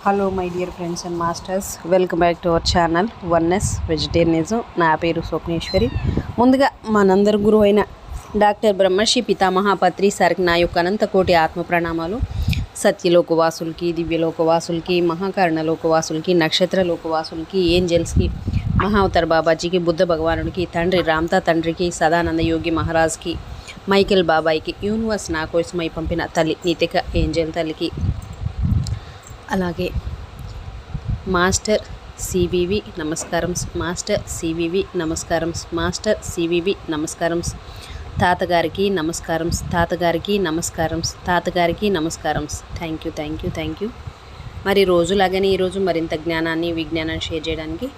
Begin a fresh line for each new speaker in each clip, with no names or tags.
Hello my dear friends and masters, welcome back to our channel oneness vegetarianism. నా పేరు స్వప్నేశ్వరి. ముందుగా మనందరి గురువు అయిన డాక్టర్ బ్రహ్మర్షి పితామహ పత్రి సార్కి నా యొక్క అనంతకోటి ఆత్మ ప్రణామాలు. సత్యలోకవాసులకి, దివ్యలోకవాసులకి, మహాకర్ణలోకవాసులకి, నక్షత్రలోకవాసులకి, ఏంజల్స్కి, మహావతార్ బాబాజీకి, బుద్ధ భగవానుడికి, తండ్రి రామ్తా తండ్రికి, సదానంద యోగి మహారాజ్కి, మైకేల్ బాబాయికి, యూనివర్స్ నా కోసమై పంపిన తల్లి నితిక ఏంజల్ తల్లికి, అలాగే మాస్టర్ సివివి నమస్కారం, మాస్టర్ సివివి నమస్కారం, మాస్టర్ సివివి నమస్కారం, తాతగారికి నమస్కారం, తాతగారికి నమస్కారం, తాతగారికి నమస్కారం. Thank you, thank you, thank you. మరి రోజులాగానే ఈరోజు మరింత జ్ఞానాన్ని విజ్ఞానాన్ని షేర్ చేయడానికి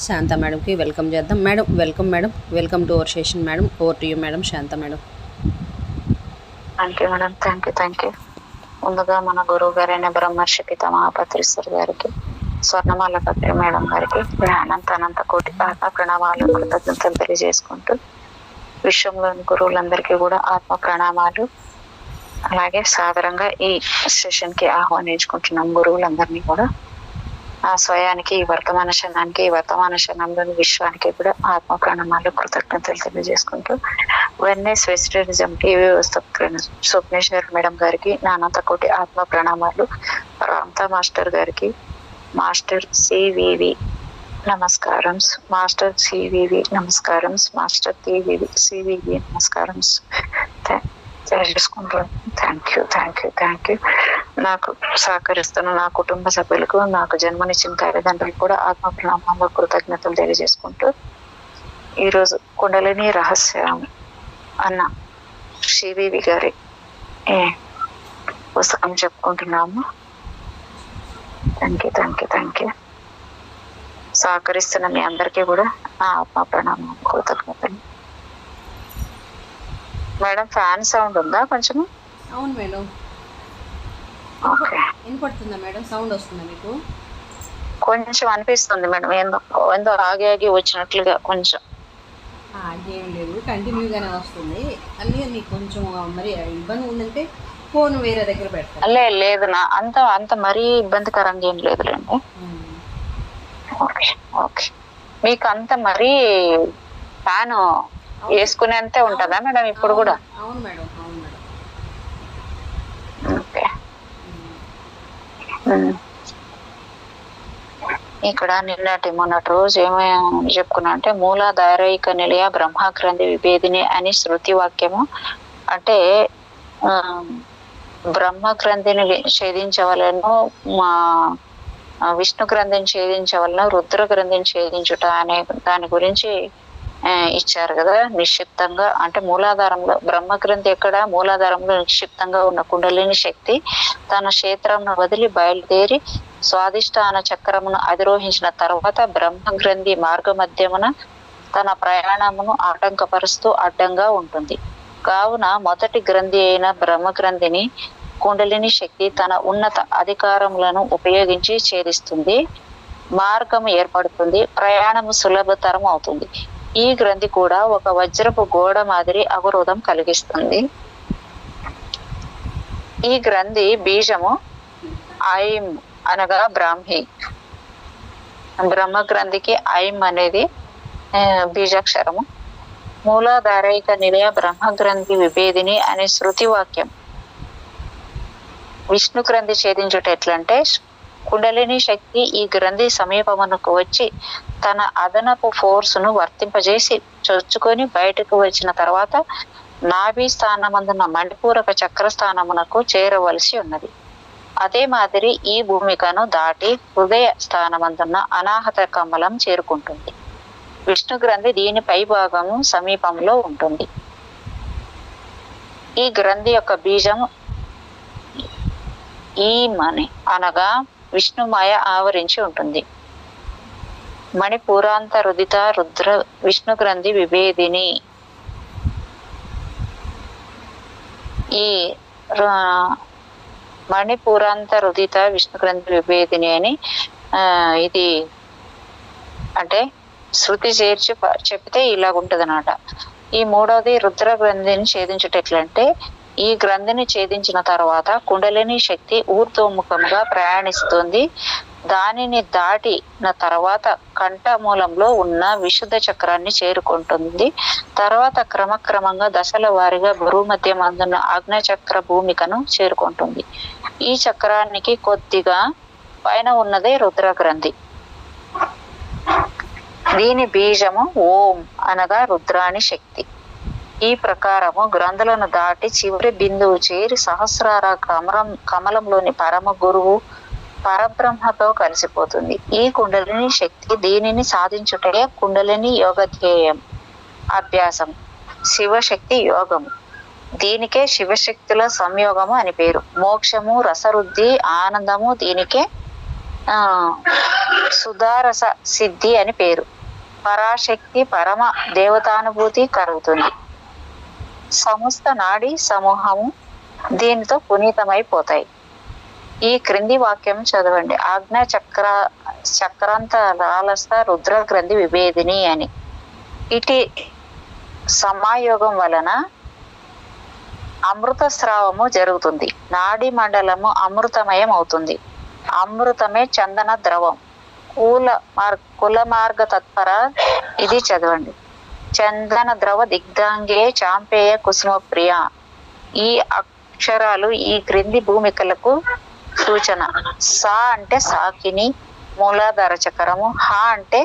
శాంత మేడంకి వెల్కమ్ చేద్దాం. Madam welcome. Madam welcome to our session. Madam over to you madam. Shanta madam.
Thank you madam. Thank you. ముందుగా మన గురువు గారైన బ్రహ్మర్షి పితామహ పత్రి సార్ గారికి, స్వర్ణమాల పత్రి మేడం గారికి అనంత కోటి ఆత్మ ప్రణామాలు, కృతజ్ఞతలు తెలియజేసుకుంటూ విశ్వంలోని గురువులందరికీ కూడా ఆత్మ ప్రణామాలు, అలాగే సాదరంగా ఈ సెషన్ కి ఆహ్వానించుకుంటున్నాం గురువులందరినీ కూడా. ఆ స్వయానికి, ఈ వర్తమాన క్షణానికి, ఈ వర్తమాన క్షణంలోని విశ్వానికి కూడా ఆత్మ ప్రణామాలు, కృతజ్ఞతలు తెలియజేసుకుంటూ వెన్నెస్ వెజిటేరియనిజం టీవీ వ్యవస్థాపకులైన స్వప్నేశ్వర్ మేడం గారికి నా అనంతకోటి ఆత్మ ప్రణామాలు, రామ్తా మాస్టర్ గారికి, మాస్టర్ సివివి నమస్కారం, మాస్టర్ సివివి నమస్కారం, మాస్టర్ సివివి నమస్కారం తెలియజేసుకుంటాను. Thank you. నాకు సహకరిస్తున్న నా కుటుంబ సభ్యులకు, నాకు జన్మనిచ్చిన తల్లిదండ్రులకు కూడా ఆత్మ ప్రణామాలు, కృతజ్ఞతలు తెలియజేసుకుంటూ ఈరోజు కుండలిని రహస్యం అన్న శ్రీదేవి గారి పుస్తకం చెప్పుకుంటున్నాము. Thank you. సహకరిస్తున్న మీ అందరికీ కూడా నా ఆత్మ ప్రణామం, కృతజ్ఞతలు. మేడం ఫ్యాన్ సౌండ్ ఉందా కొంచెం?
అవును మేడం.
ఓకే,
వినపడుతుందా మేడం? సౌండ్ వస్తుందా మీకు?
కొంచెం అనిపిస్తుంది మేడం, ఏందో ఆగి వచ్చినట్లుగా కొంచెం.
ఏం లేదు, కంటిన్యూగానే వస్తుంది. అందుకే మీకు కొంచెం మరి ఇబ్బంది ఉందంటే ఫోన్ వేరే దగ్గర పెడతాను.
లేదు, నా అంత మరీ ఇబ్బందికరంగా ఏం లేదులేండి. ఓకే. మీకు అంత మరీ ఫ్యాన్ వేసుకునేంతే ఉంటుందా మేడం ఇప్పుడు కూడా?
అవును మేడం.
ఓకే. ఇక్కడ మొన్నటి రోజు ఏమని చెప్పుకున్నా అంటే, మూలాధారైక నిలయ బ్రహ్మగ్రంథి విభేదిని అని శృతి వాక్యము. అంటే బ్రహ్మగ్రంథిని ఛేదించవలను, విష్ణు గ్రంథిని ఛేదించవలను, రుద్ర గ్రంథిని ఛేదించుట అనే దాని గురించి ఇచ్చారు కదా నిక్షిప్తంగా. అంటే మూలాధారంలో బ్రహ్మగ్రంథి ఎక్కడ, మూలాధారంలో నిక్షిప్తంగా ఉన్న కుండలిని శక్తి తన క్షేత్రంను వదిలి బయలుదేరి స్వాదిష్టాన చక్రమును అధిరోహించిన తర్వాత బ్రహ్మగ్రంథి మార్గ మధ్యమున తన ప్రయాణమును ఆటంకపరుస్తూ అడ్డంగా ఉంటుంది. కావున మొదటి గ్రంథి అయిన బ్రహ్మగ్రంథిని కుండలిని శక్తి తన ఉన్నత అధికారములను ఉపయోగించి ఛేదిస్తుంది. మార్గము ఏర్పడుతుంది, ప్రయాణము సులభతరం అవుతుంది. ఈ గ్రంథి కూడా ఒక వజ్రపు గోడ మాదిరి అవరోధం కలిగిస్తుంది. ఈ గ్రంథి బీజము ఐం అనగా బ్రాహ్మి. బ్రహ్మ గ్రంథికి ఐం అనేది బీజాక్షరము. మూలాధారైక నిలయ బ్రహ్మగ్రంథి విభేదిని అనే శృతి వాక్యం విష్ణు గ్రంథి ఛేదించుట ఎట్లంటే, కుండలిని శక్తి ఈ గ్రంథి సమీపమునకు వచ్చి తన అదనపు ఫోర్సును వర్తింపజేసి చొచ్చుకొని బయటకు వచ్చిన తర్వాత నాభి స్థానమందున్న మణిపూరక చక్రస్థానమునకు చేరవలసి ఉన్నది. అదే మాదిరి ఈ భూమికను దాటి హృదయ స్థానమందున్న అనాహత కమలం చేరుకుంటుంది. విష్ణు గ్రంథి దీని పై భాగము సమీపంలో ఉంటుంది. ఈ గ్రంథి యొక్క బీజం ఈమని అనగా విష్ణుమాయ ఆవరించి ఉంటుంది. మణిపూరాంత రుదిత రుద్ర విష్ణు గ్రంథి విభేదిని. ఈ మణిపూరాంత రుదిత విష్ణు గ్రంథి విభేదిని అని ఇది అంటే శృతి చేర్చి చెప్తే ఇలాగుంటది అన్నమాట. ఈ మూడవది రుద్ర గ్రంథిని ఛేదించుట ఎట్లంటే, ఈ గ్రంథిని ఛేదించిన తర్వాత కుండలిని శక్తి ఊర్ధ్వముఖంగా ప్రయాణిస్తుంది. దానిని దాటిన తర్వాత కంఠమూలంలో ఉన్న విశుద్ధ చక్రాన్ని చేరుకుంటుంది. తర్వాత క్రమక్రమంగా దశల వారీగా బరువు మధ్య అందున్న ఆగ్నేయచక్ర భూమికను చేరుకుంటుంది. ఈ చక్రానికి కొద్దిగా పైన ఉన్నదే రుద్ర గ్రంథి. దీని బీజము ఓం అనగా రుద్రాని శక్తి. ఈ ప్రకారము గ్రంథులను దాటి చివరి బిందువు చేరి సహస్రార కమలంలోని పరమ గురువు పరబ్రహ్మతో కలిసిపోతుంది. ఈ కుండలిని శక్తి దీనిని సాధించుటయే కుండలిని యోగధ్యేయం అభ్యాసం, శివశక్తి యోగము. దీనికే శివశక్తుల సంయోగము అని పేరు. మోక్షము, రసరుద్ధి, ఆనందము దీనికే సుధారస సిద్ధి అని పేరు. పరాశక్తి, పరమ దేవతానుభూతి కలుగుతుంది. సమస్త నాడీ సమూహము దీనితో పునీతమైపోతాయి. ఈ క్రింది వాక్యం చదవండి. ఆజ్ఞా చక్రాంతరాలస్థ రుద్ర గ్రంథి విభేదిని అని. ఇటు సమాయోగం వలన అమృత స్రావము జరుగుతుంది. నాడీ మండలము అమృతమయం అవుతుంది. అమృతమే చందన ద్రవం. కుల మార్గ తత్పర ఇది చదవండి. చందన ద్రవ దిగ్ధాంగే చాంపేయ కుసుమ ప్రియ. ఈ అక్షరాలు ఈ క్రింది భూమికలకు సూచన. సా అంటే సాకిని మూలాధార చక్రము, హా అంటే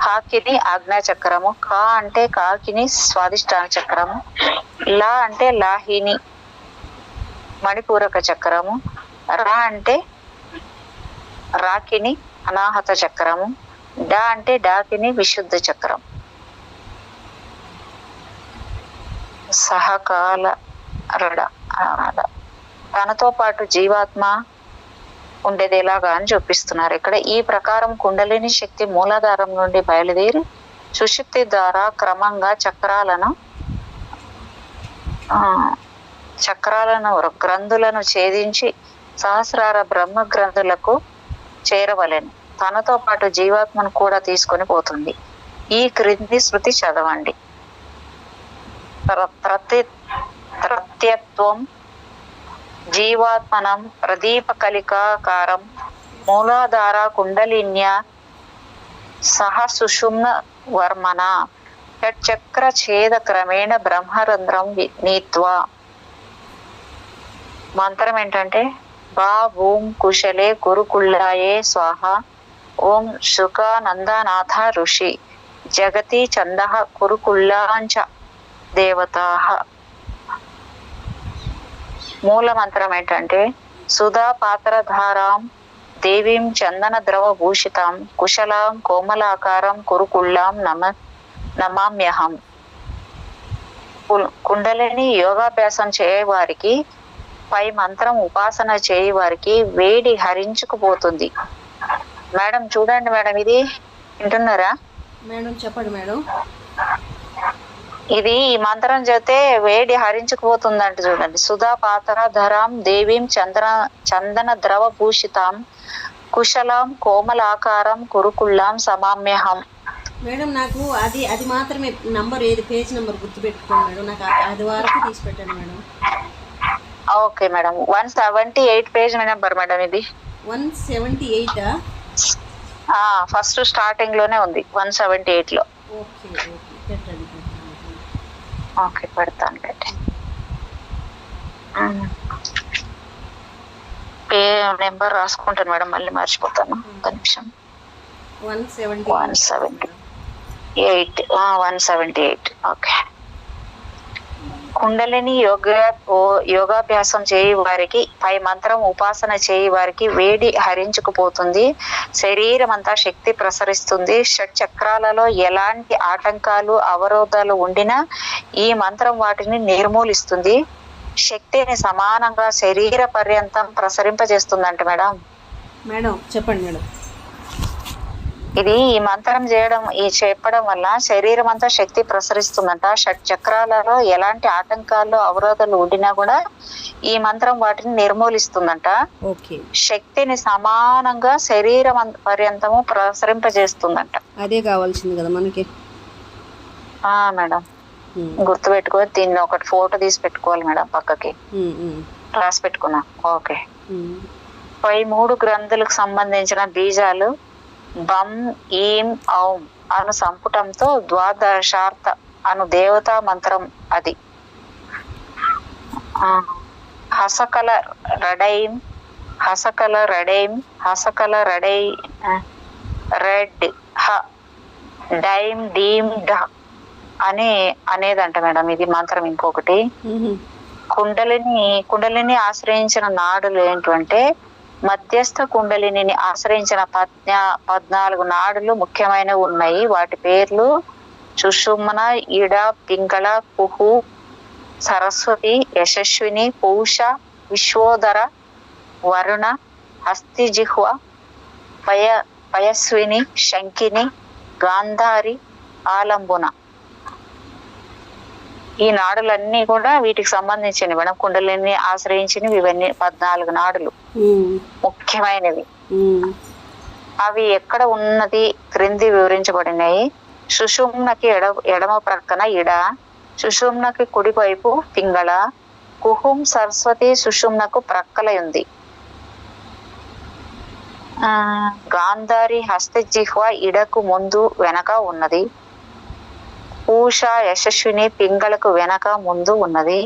హాకిని ఆజ్ఞా చక్రము, కా అంటే కాకిని స్వాదిష్టాన చక్రము, లా అంటే లాహిని మణిపూరక చక్రము, రా అంటే రాకిని అనాహత చక్రము, డా అంటే డాకిని విశుద్ధ చక్రం. సహకాల రడ తనతో పాటు జీవాత్మ ఉండేది ఎలాగా అని చూపిస్తున్నారు ఇక్కడ. ఈ ప్రకారం కుండలిని శక్తి మూలాధారం నుండి బయలుదేరి సుషుప్తి ద్వారా క్రమంగా చక్రాలను గ్రంథులను ఛేదించి సహస్రార బ్రహ్మ గ్రంథులకు చేరవలెను. తనతో పాటు జీవాత్మను కూడా తీసుకొని పోతుంది. ఈ క్రింది శృతి చదవండి. ప్రత్యత్వం జీవాత్మనం ప్రదీప కలికాకారం మూలాధార కుండలిన్య సహ సుషుమ్న వర్మన షట్చక్ర ఛేద క్రమేణ బ్రహ్మరంధ్రం నీత్వా. మంత్రం ఏంటంటే బా ఓం కుశలే గురుకుళ్ళాయే స్వాహ ఓం శుకానందనాథ ఋషి జగతి చంద కురుకుళ్ళాంచ దేవతాః. మూల మంత్రం ఏంటంటే సుధా పాత్రధారాం దేవీం చందన ద్రవ భూషితాం కుశలాం కోమలాకారం కురుకుళ్ళాం నమామ్యహం. కుండలిని యోగాభ్యాసం చేయవారికి, పై మంత్రం ఉపాసన చేయవారికి వేడి హరించుకుపోతుంది. మేడం చూడండి మేడం, ఇది వింటున్నారా
మేడం? చెప్పండి మేడం.
ఇది ఈ మంత్రం చేస్తే వేడి హరించుకుపోతుందంట. చూడండి. సుధా పాత్రధరాం దేవీం చందన ద్రవ భూషితాం కుశలాం కోమలాకారం కురుకుళ్ళాం సమామ్యహం.
మేడం నాకు అది మాత్రమే నంబర్, ఏది పేజ్ నంబర్ గుర్తుపెట్టుకోండి మేడం. నాకు అది వరకు తీసి పెట్టండి madam.
Okay madam. 178 page number madam. ఇది
178.
ఫస్ట్ స్టార్టింగ్ లోనే ఉంది 178 లో.
ఓకే ఓకే పెట్టండి.
ఓకే పెడతాను. పెట్టి నెంబర్ రాసుకుంటాను మేడం, మళ్ళీ మర్చిపోతాను. ఒక నిమిషం. 178. ఓకే. కుండలిని యోగాభ్యాసం చేయి వారికి, పై మంత్రం ఉపాసన చేయి వారికి వేడి హరించుకుపోతుంది. శరీరం అంతా శక్తి ప్రసరిస్తుంది. షట్ చక్రాలలో ఎలాంటి ఆటంకాలు అవరోధాలు ఉండినా ఈ మంత్రం వాటిని నిర్మూలిస్తుంది. శక్తిని సమానంగా శరీర పర్యంతం ప్రసరింపజేస్తుందంట మేడం.
మేడం చెప్పండి మేడం.
ఇది ఈ మంత్రం చెప్పడం వల్ల శరీరం అంతా శక్తి ప్రసరిస్తుందంట. షట్ చక్రాలలో ఎలాంటి ఆటంకాలు అవరోధాలు ఉండినా కూడా ఈ మంత్రం వాటిని నిర్మూలిస్తుందంట. శక్తిని సమానంగా శరీరం పర్యంతము ప్రసరింపజేస్తుందంట.
అదే కావాల్సింది కదా మనకి.
మేడం గుర్తుపెట్టుకొని దీన్ని ఒకటి ఫోటో తీసి పెట్టుకోవాలి మేడం పక్కకి. రాసి పెట్టుకున్నా. ఓకే. పై 3 గ్రంథులకు సంబంధించిన బీజాలు బం, ఈం, ఔం అను సంపుటంతో ద్వాదశార్థ అను దేవతా మంత్రం అది. హసకల రడైం, హసకల రడైం, హసకల రడై రెడ్ హ డైమ్ డీమ్ డ అనేదంట మేడం ఇది మంత్రం. ఇంకొకటి కుండలిని ఆశ్రయించిన నాడులు ఏంటంటే మధ్యస్థ కుండలిని ఆశ్రయించిన 14 నాడులు ముఖ్యమైనవి ఉన్నాయి. వాటి పేర్లు సుషుమ్న, ఇడ, పింగళ, కుహు, సరస్వతి, యశస్విని, పౌష, విశ్వోదర, వరుణ, హస్తిజిహ్వ, పయస్విని, శంకిని, గాంధారి, ఆలంబున. ఈ నాడులన్నీ కూడా వీటికి సంబంధించినవి మేడం. కుండలిని ఆశ్రయించినవి ఇవన్నీ 14 నాడులు ముఖ్యమైనవి. అవి ఎక్కడ ఉన్నది క్రింది వివరించబడినాయి. సుషుమ్నకి ఎడమ ప్రక్కన ఇడ, సుషుమ్నకి కుడివైపు పింగళ, కుహుం సరస్వతి సుషుమ్నకు ప్రక్కల ఉంది. గాంధారి హస్తజిహ్వ ఇడకు ముందు వెనక ఉన్నది. పూష యశస్విని పింగళకు వెనక ముందు ఉన్నది.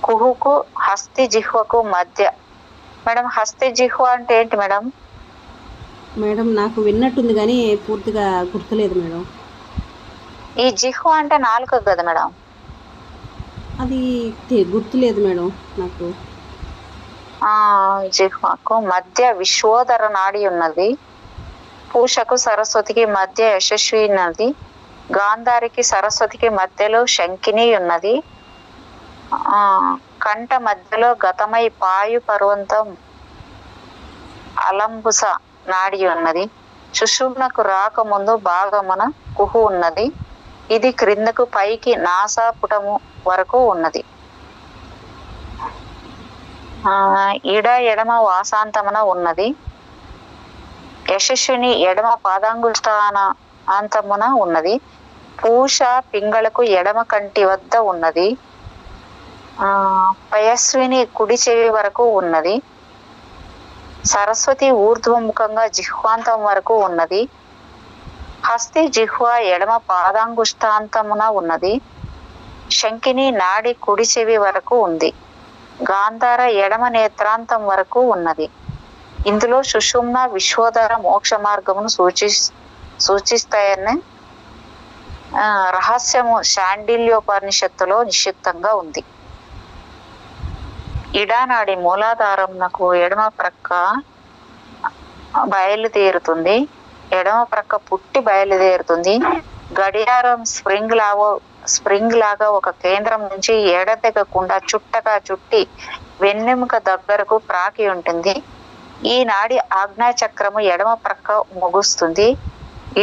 కుహుకు హస్తి జిహ్వకు మధ్య. మేడం హస్తి జిహ్వ అంటే ఏంటి మేడం?
మేడం నాకు విన్నట్టుంది కానీ పూర్తిగా గుర్తులేదు మేడం.
ఈ జిహ్వ అంటే నాలుక కదా మేడం?
అది గుర్తులేదు మేడం నాకు.
జిహ్వకు మధ్య విశ్వోదర నాడి ఉన్నది. పూషకు సరస్వతికి మధ్య యశస్వి ఉన్నది. గాంధారికి సరస్వతికి మధ్యలో శంకిని ఉన్నది. కంఠ మధ్యలో గతమై పాయు పర్వంతం అలంబుస నాడి ఉన్నది. సుషుమ్నకు రాకముందు భాగమున కుహు ఉన్నది. ఇది క్రిందకు పైకి నాసాపుటము వరకు ఉన్నది. ఇడ ఎడమ వాసాంతమున ఉన్నది. యశస్విని ఎడమ పాదాంగుష్టాన అంతమున ఉన్నది. పూష పింగళకు ఎడమ కంటి వద్ద ఉన్నది. పయస్విని కుడి చెవి వరకు ఉన్నది. సరస్వతి ఊర్ధ్వముఖంగా జిహ్వాంతం వరకు ఉన్నది. హస్తి జిహ్వ ఎడమ పాదాంగుష్టాంతమున ఉన్నది. శంకిని నాడి కుడి చెవి వరకు ఉంది. గాంధార ఎడమ నేత్రాంతం వరకు ఉన్నది. ఇందులో సుషుమ్న విశ్వోదర మోక్ష మార్గమును సూచిస్తాయని రహస్యము శాండిల్యోపనిషత్తులో నిశ్చితంగా ఉంది. ఇడానాడి మూలాధారంనకు ఎడమ ప్రక్క బయలుదేరుతుంది. ఎడమ ప్రక్క పుట్టి బయలుదేరుతుంది. గడియారం స్ప్రింగ్ లాగా ఒక కేంద్రం నుంచి ఎడతెగకుండా చుట్టగా చుట్టి వెన్నెముక దగ్గరకు ప్రాకి ఉంటుంది. ఈ నాడి ఆజ్ఞా చక్రము ఎడమ ప్రక్క ముగుస్తుంది.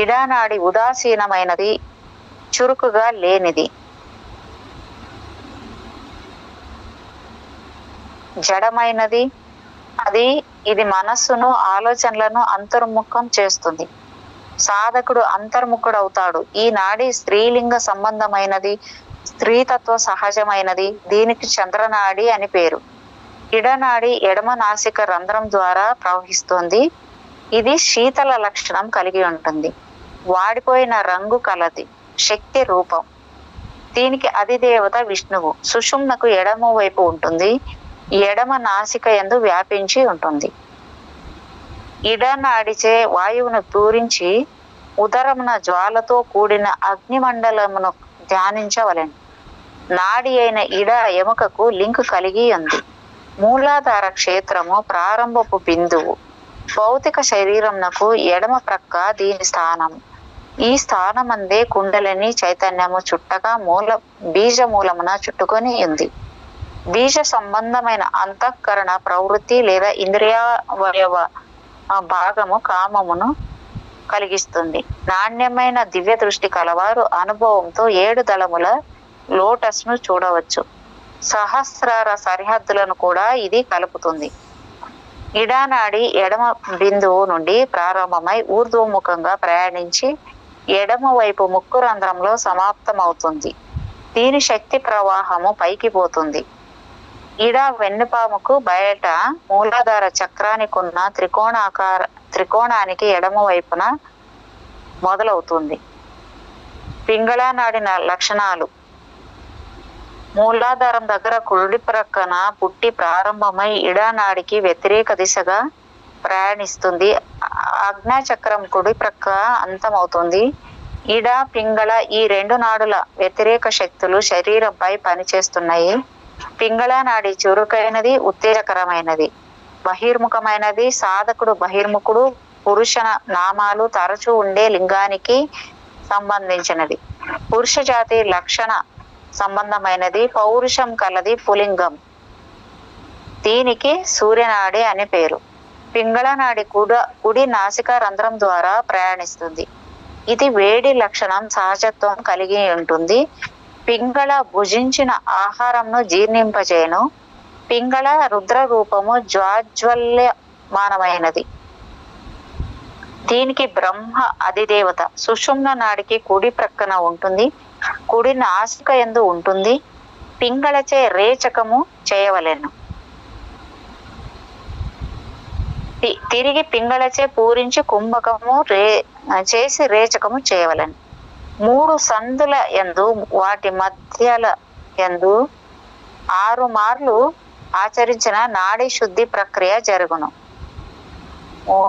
ఇడానాడి ఉదాసీనమైనది, చురుకుగా లేనిది. జడమైనది. ఇది మనస్సును ఆలోచనలను అంతర్ముఖం చేస్తుంది. సాధకుడు అంతర్ముఖుడు అవుతాడు. ఈ నాడి స్త్రీలింగ సంబంధమైనది, స్త్రీతత్వ సహజమైనది. దీనికి చంద్రనాడి అని పేరు. ఇడనాడి ఎడమ నాసిక రంధ్రం ద్వారా ప్రవహిస్తుంది. ఇది శీతల లక్షణం కలిగి ఉంటుంది. వాడిపోయిన రంగు కలది. శక్తి రూపం. దీనికి అధిదేవత విష్ణువు. సుషుమ్నకు ఎడమ వైపు ఉంటుంది. ఎడమ నాసిక యందు వ్యాపించి ఉంటుంది. ఇడనాడిచే వాయువును పూరించి ఉదరమున జ్వాలతో కూడిన అగ్నిమండలమును ధ్యానించవలెను. నాడి అయిన ఇడ ఎముకకు లింకు కలిగి ఉంది. మూలాధార క్షేత్రము ప్రారంభపు బిందువు. భౌతిక శరీరమునకు ఎడమ ప్రక్క దీని స్థానము. ఈ స్థానమందే కుండలిని చైతన్యము చుట్టగా బీజ మూలమున చుట్టుకొని ఉంది. బీజ సంబంధమైన అంతఃకరణ ప్రవృత్తి లేదా ఇంద్రియావయవ భాగము కామమును కలిగిస్తుంది. నాణ్యమైన దివ్య దృష్టి కలవారు అనుభవంతో 7 దళముల లోటస్ ను చూడవచ్చు. సహస్రార సరిహద్దులను కూడా ఇది కలుపుతుంది. ఇడానాడి ఎడమ బిందువు నుండి ప్రారంభమై ఊర్ధ్వముఖంగా ప్రయాణించి ఎడమ వైపు ముక్కు రంధ్రంలో సమాప్తమవుతుంది. దీని శక్తి ప్రవాహము పైకి పోతుంది. ఇడ వెన్నుపాముకు బయట మూలాధార చక్రానికి ఉన్న త్రికోణానికి ఎడమ వైపున మొదలవుతుంది. పింగళ నాడి లక్షణాలు: మూలాధారం దగ్గర కుడి ప్రక్కన పుట్టి ప్రారంభమై ఇడానాడికి వ్యతిరేక దిశగా ప్రయాణిస్తుంది. ఆజ్ఞాచక్రం కుడి ప్రక్క అంతమవుతుంది. ఇడ పింగళ ఈ రెండు నాడుల వ్యతిరేక శక్తులు శరీరంపై పనిచేస్తున్నాయి. పింగళ నాడి చురుకైనది, ఉత్తేజకరమైనది, బహిర్ముఖమైనది. సాధకుడు బహిర్ముఖుడు. పురుష నామాలు తరచూ ఉండే లింగానికి సంబంధించినది. పురుష జాతి లక్షణ సంబంధమైనది. పౌరుషం కలది, పులింగం. దీనికి సూర్యనాడి అని పేరు. పింగళ నాడి కుడి నాసికా రంధ్రం ద్వారా ప్రయాణిస్తుంది. ఇది వేడి లక్షణం, సహజత్వం కలిగి ఉంటుంది. పింగళ భుజించిన ఆహారంను జీర్ణింపజేయను. పింగళ రుద్ర రూపము జ్వాజ్వల్యమానమైనది. దీనికి బ్రహ్మ అధిదేవత. సుషుమ్న నాడికి కుడి ప్రక్కన ఉంటుంది. కుడి నాసిక యందు ఉంటుంది. పింగళచే రేచకము చేయవలెను. తిరిగి పింగళచే పూరించి కుంభకము చేసి రేచకము చేయవలెను. 3 సందుల యందు వాటి మధ్యల యందు 6 మార్లు ఆచరించిన నాడీ శుద్ధి ప్రక్రియ జరుగును.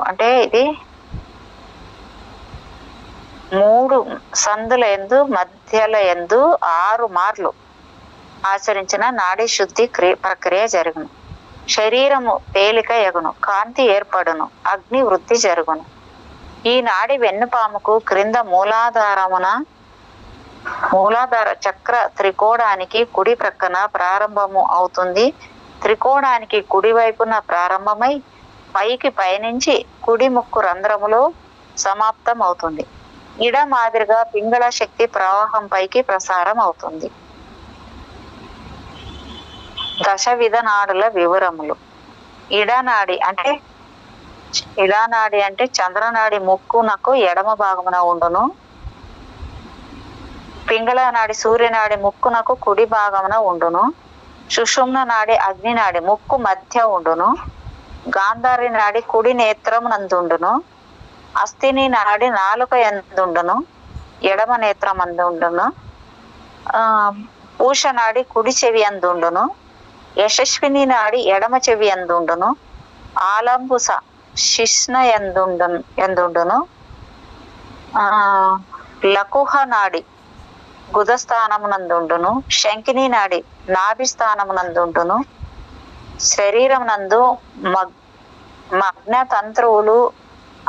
అంటే ఇది 3 సందుల యందు మధ్యల యందు 6 మార్లు ఆచరించిన నాడీ శుద్ధి ప్రక్రియ జరుగును. శరీరము తేలిక ఎగును, కాంతి ఏర్పడును, అగ్ని వృద్ధి జరుగును. ఈ నాడి వెన్నుపాముకు క్రింద మూలాధార చక్ర త్రికోణానికి కుడి ప్రక్కన ప్రారంభము అవుతుంది. త్రికోణానికి కుడి వైపున ప్రారంభమై పైకి పయనించి కుడి ముక్కు రంధ్రములో సమాప్తం అవుతుంది. ఇడ మాదిరిగా పింగళ శక్తి ప్రవాహం పైకి ప్రసారం అవుతుంది. దశవిధ నాడుల వివరములు. ఇడానాడి అంటే చంద్రనాడి ముక్కునకు ఎడమ భాగమున ఉండును. పింగళ నాడి సూర్యనాడి ముక్కునకు కుడి భాగమున ఉండును. సుషుమ్న నాడి అగ్నినాడి ముక్కు మధ్య ఉండును. గాంధారి నాడి కుడి నేత్రమునందుండును. అస్థిని నాడి నాలుక ఎందుండును, ఎడమ నేత్రమందుండును. పూష నాడి కుడి చెవి అందుండును. యశస్విని నాడి ఎడమ చెవి ఎందుండును. ఆలంబుస శిష్ణ ఎందుండును. లకుహ నాడి గుదస్థానమునందుండును. శంకిని నాడి నాభి స్థానమునందుండును. శరీరం నందు మగ్న తంత్రువులు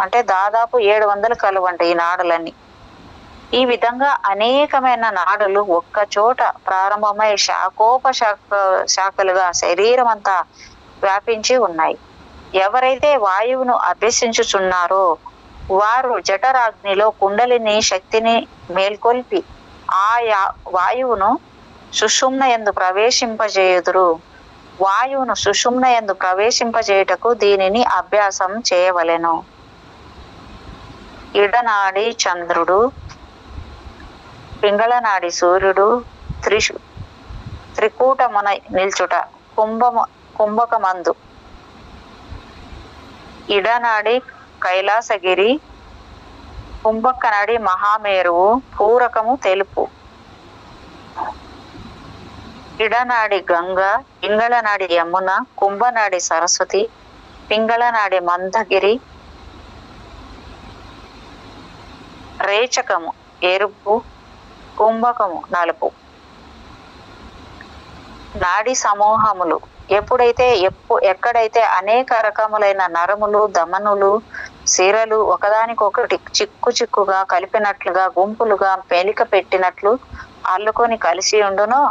అంటే దాదాపు 700 కలువంట ఈ నాడులన్నీ. ఈ విధంగా అనేకమైన నాడులు ఒక్క చోట ప్రారంభమై శాఖలుగా శరీరం అంతా వ్యాపించి ఉన్నాయి. ఎవరైతే వాయువును అభ్యసించుచున్నారో వారు జఠరాగ్నిలో కుండలిని శక్తిని మేల్కొల్పి ఆ వాయువును సుషుమ్న యందు ప్రవేశింపజేయుదురు. వాయువును సుషుమ్న యందు ప్రవేశింపజేయుటకు దీనిని అభ్యాసం చేయవలెను. ఇడనాడి చంద్రుడు, పింగళ నాడి సూర్యుడు, త్రికూటమున నిల్చుట కుంభకమందు. ఇడనాడి కైలాసగిరి, కుంభక నాడి మహామేరువు, పూరకము తెలుపు. ఇడనాడి గంగ, పింగళ నాడి యమున, కుంభనాడి సరస్వతి, పింగళ నాడి మందగిరి. రేచకము ఎరుపు, కుంభకము నలుపు. నాడి సమూహములు ఎక్కడైతే అనేక రకములైన నరములు, దమనులు, సిరలు ఒకదానికొకటి చిక్కుగా కలిపినట్లుగా గుంపులుగా పేలిక పెట్టినట్లు అల్లుకొని కలిసి ఉండునో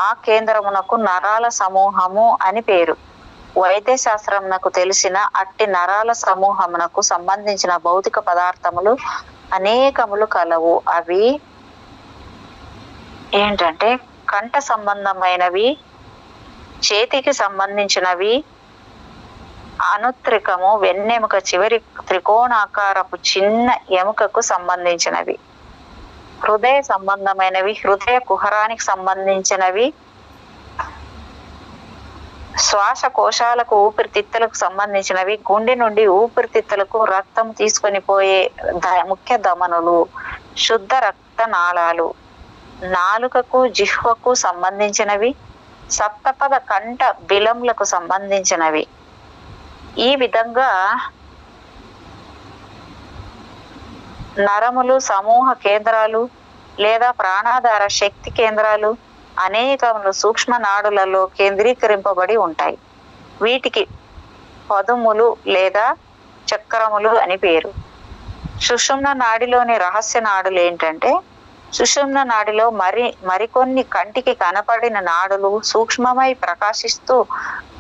ఆ కేంద్రమునకు నరాల సమూహము అని పేరు. వైద్య శాస్త్రమునకు తెలిసిన అట్టి నరాల సమూహమునకు సంబంధించిన భౌతిక పదార్థములు అనేకములు కలవు. అవి ఏంటంటే కంఠ సంబంధమైనవి, చేతికి సంబంధించినవి, అనుత్రికము వెన్నెముక చివరి త్రికోణాకారపు చిన్న ఎముకకు సంబంధించినవి. హృదయ సంబంధమైనవి, హృదయ కుహరానికి సంబంధించినవి, శ్వాసకోశాలకు ఊపిరితిత్తులకు సంబంధించినవి, గుండె నుండి ఊపిరితిత్తులకు రక్తం తీసుకొని పోయే ముఖ్య ధమనులు, శుద్ధ రక్త నాళాలు, నాలుకకు జిహ్వకు సంబంధించినవి, సప్తపద కంఠ బిలంలకు సంబంధించినవి. ఈ విధంగా నరములు, సమూహ కేంద్రాలు లేదా ప్రాణాధార శక్తి కేంద్రాలు అనేకములు సూక్ష్మ నాడులలో కేంద్రీకరింపబడి ఉంటాయి. వీటికి పదుములు లేదా చక్రములు అని పేరు. సుషుమ్న నాడిలోని రహస్య నాడులు ఏంటంటే, సుషుమ్న నాడిలో మరికొన్ని కంటికి కనపడిన నాడులు సూక్ష్మమై ప్రకాశిస్తూ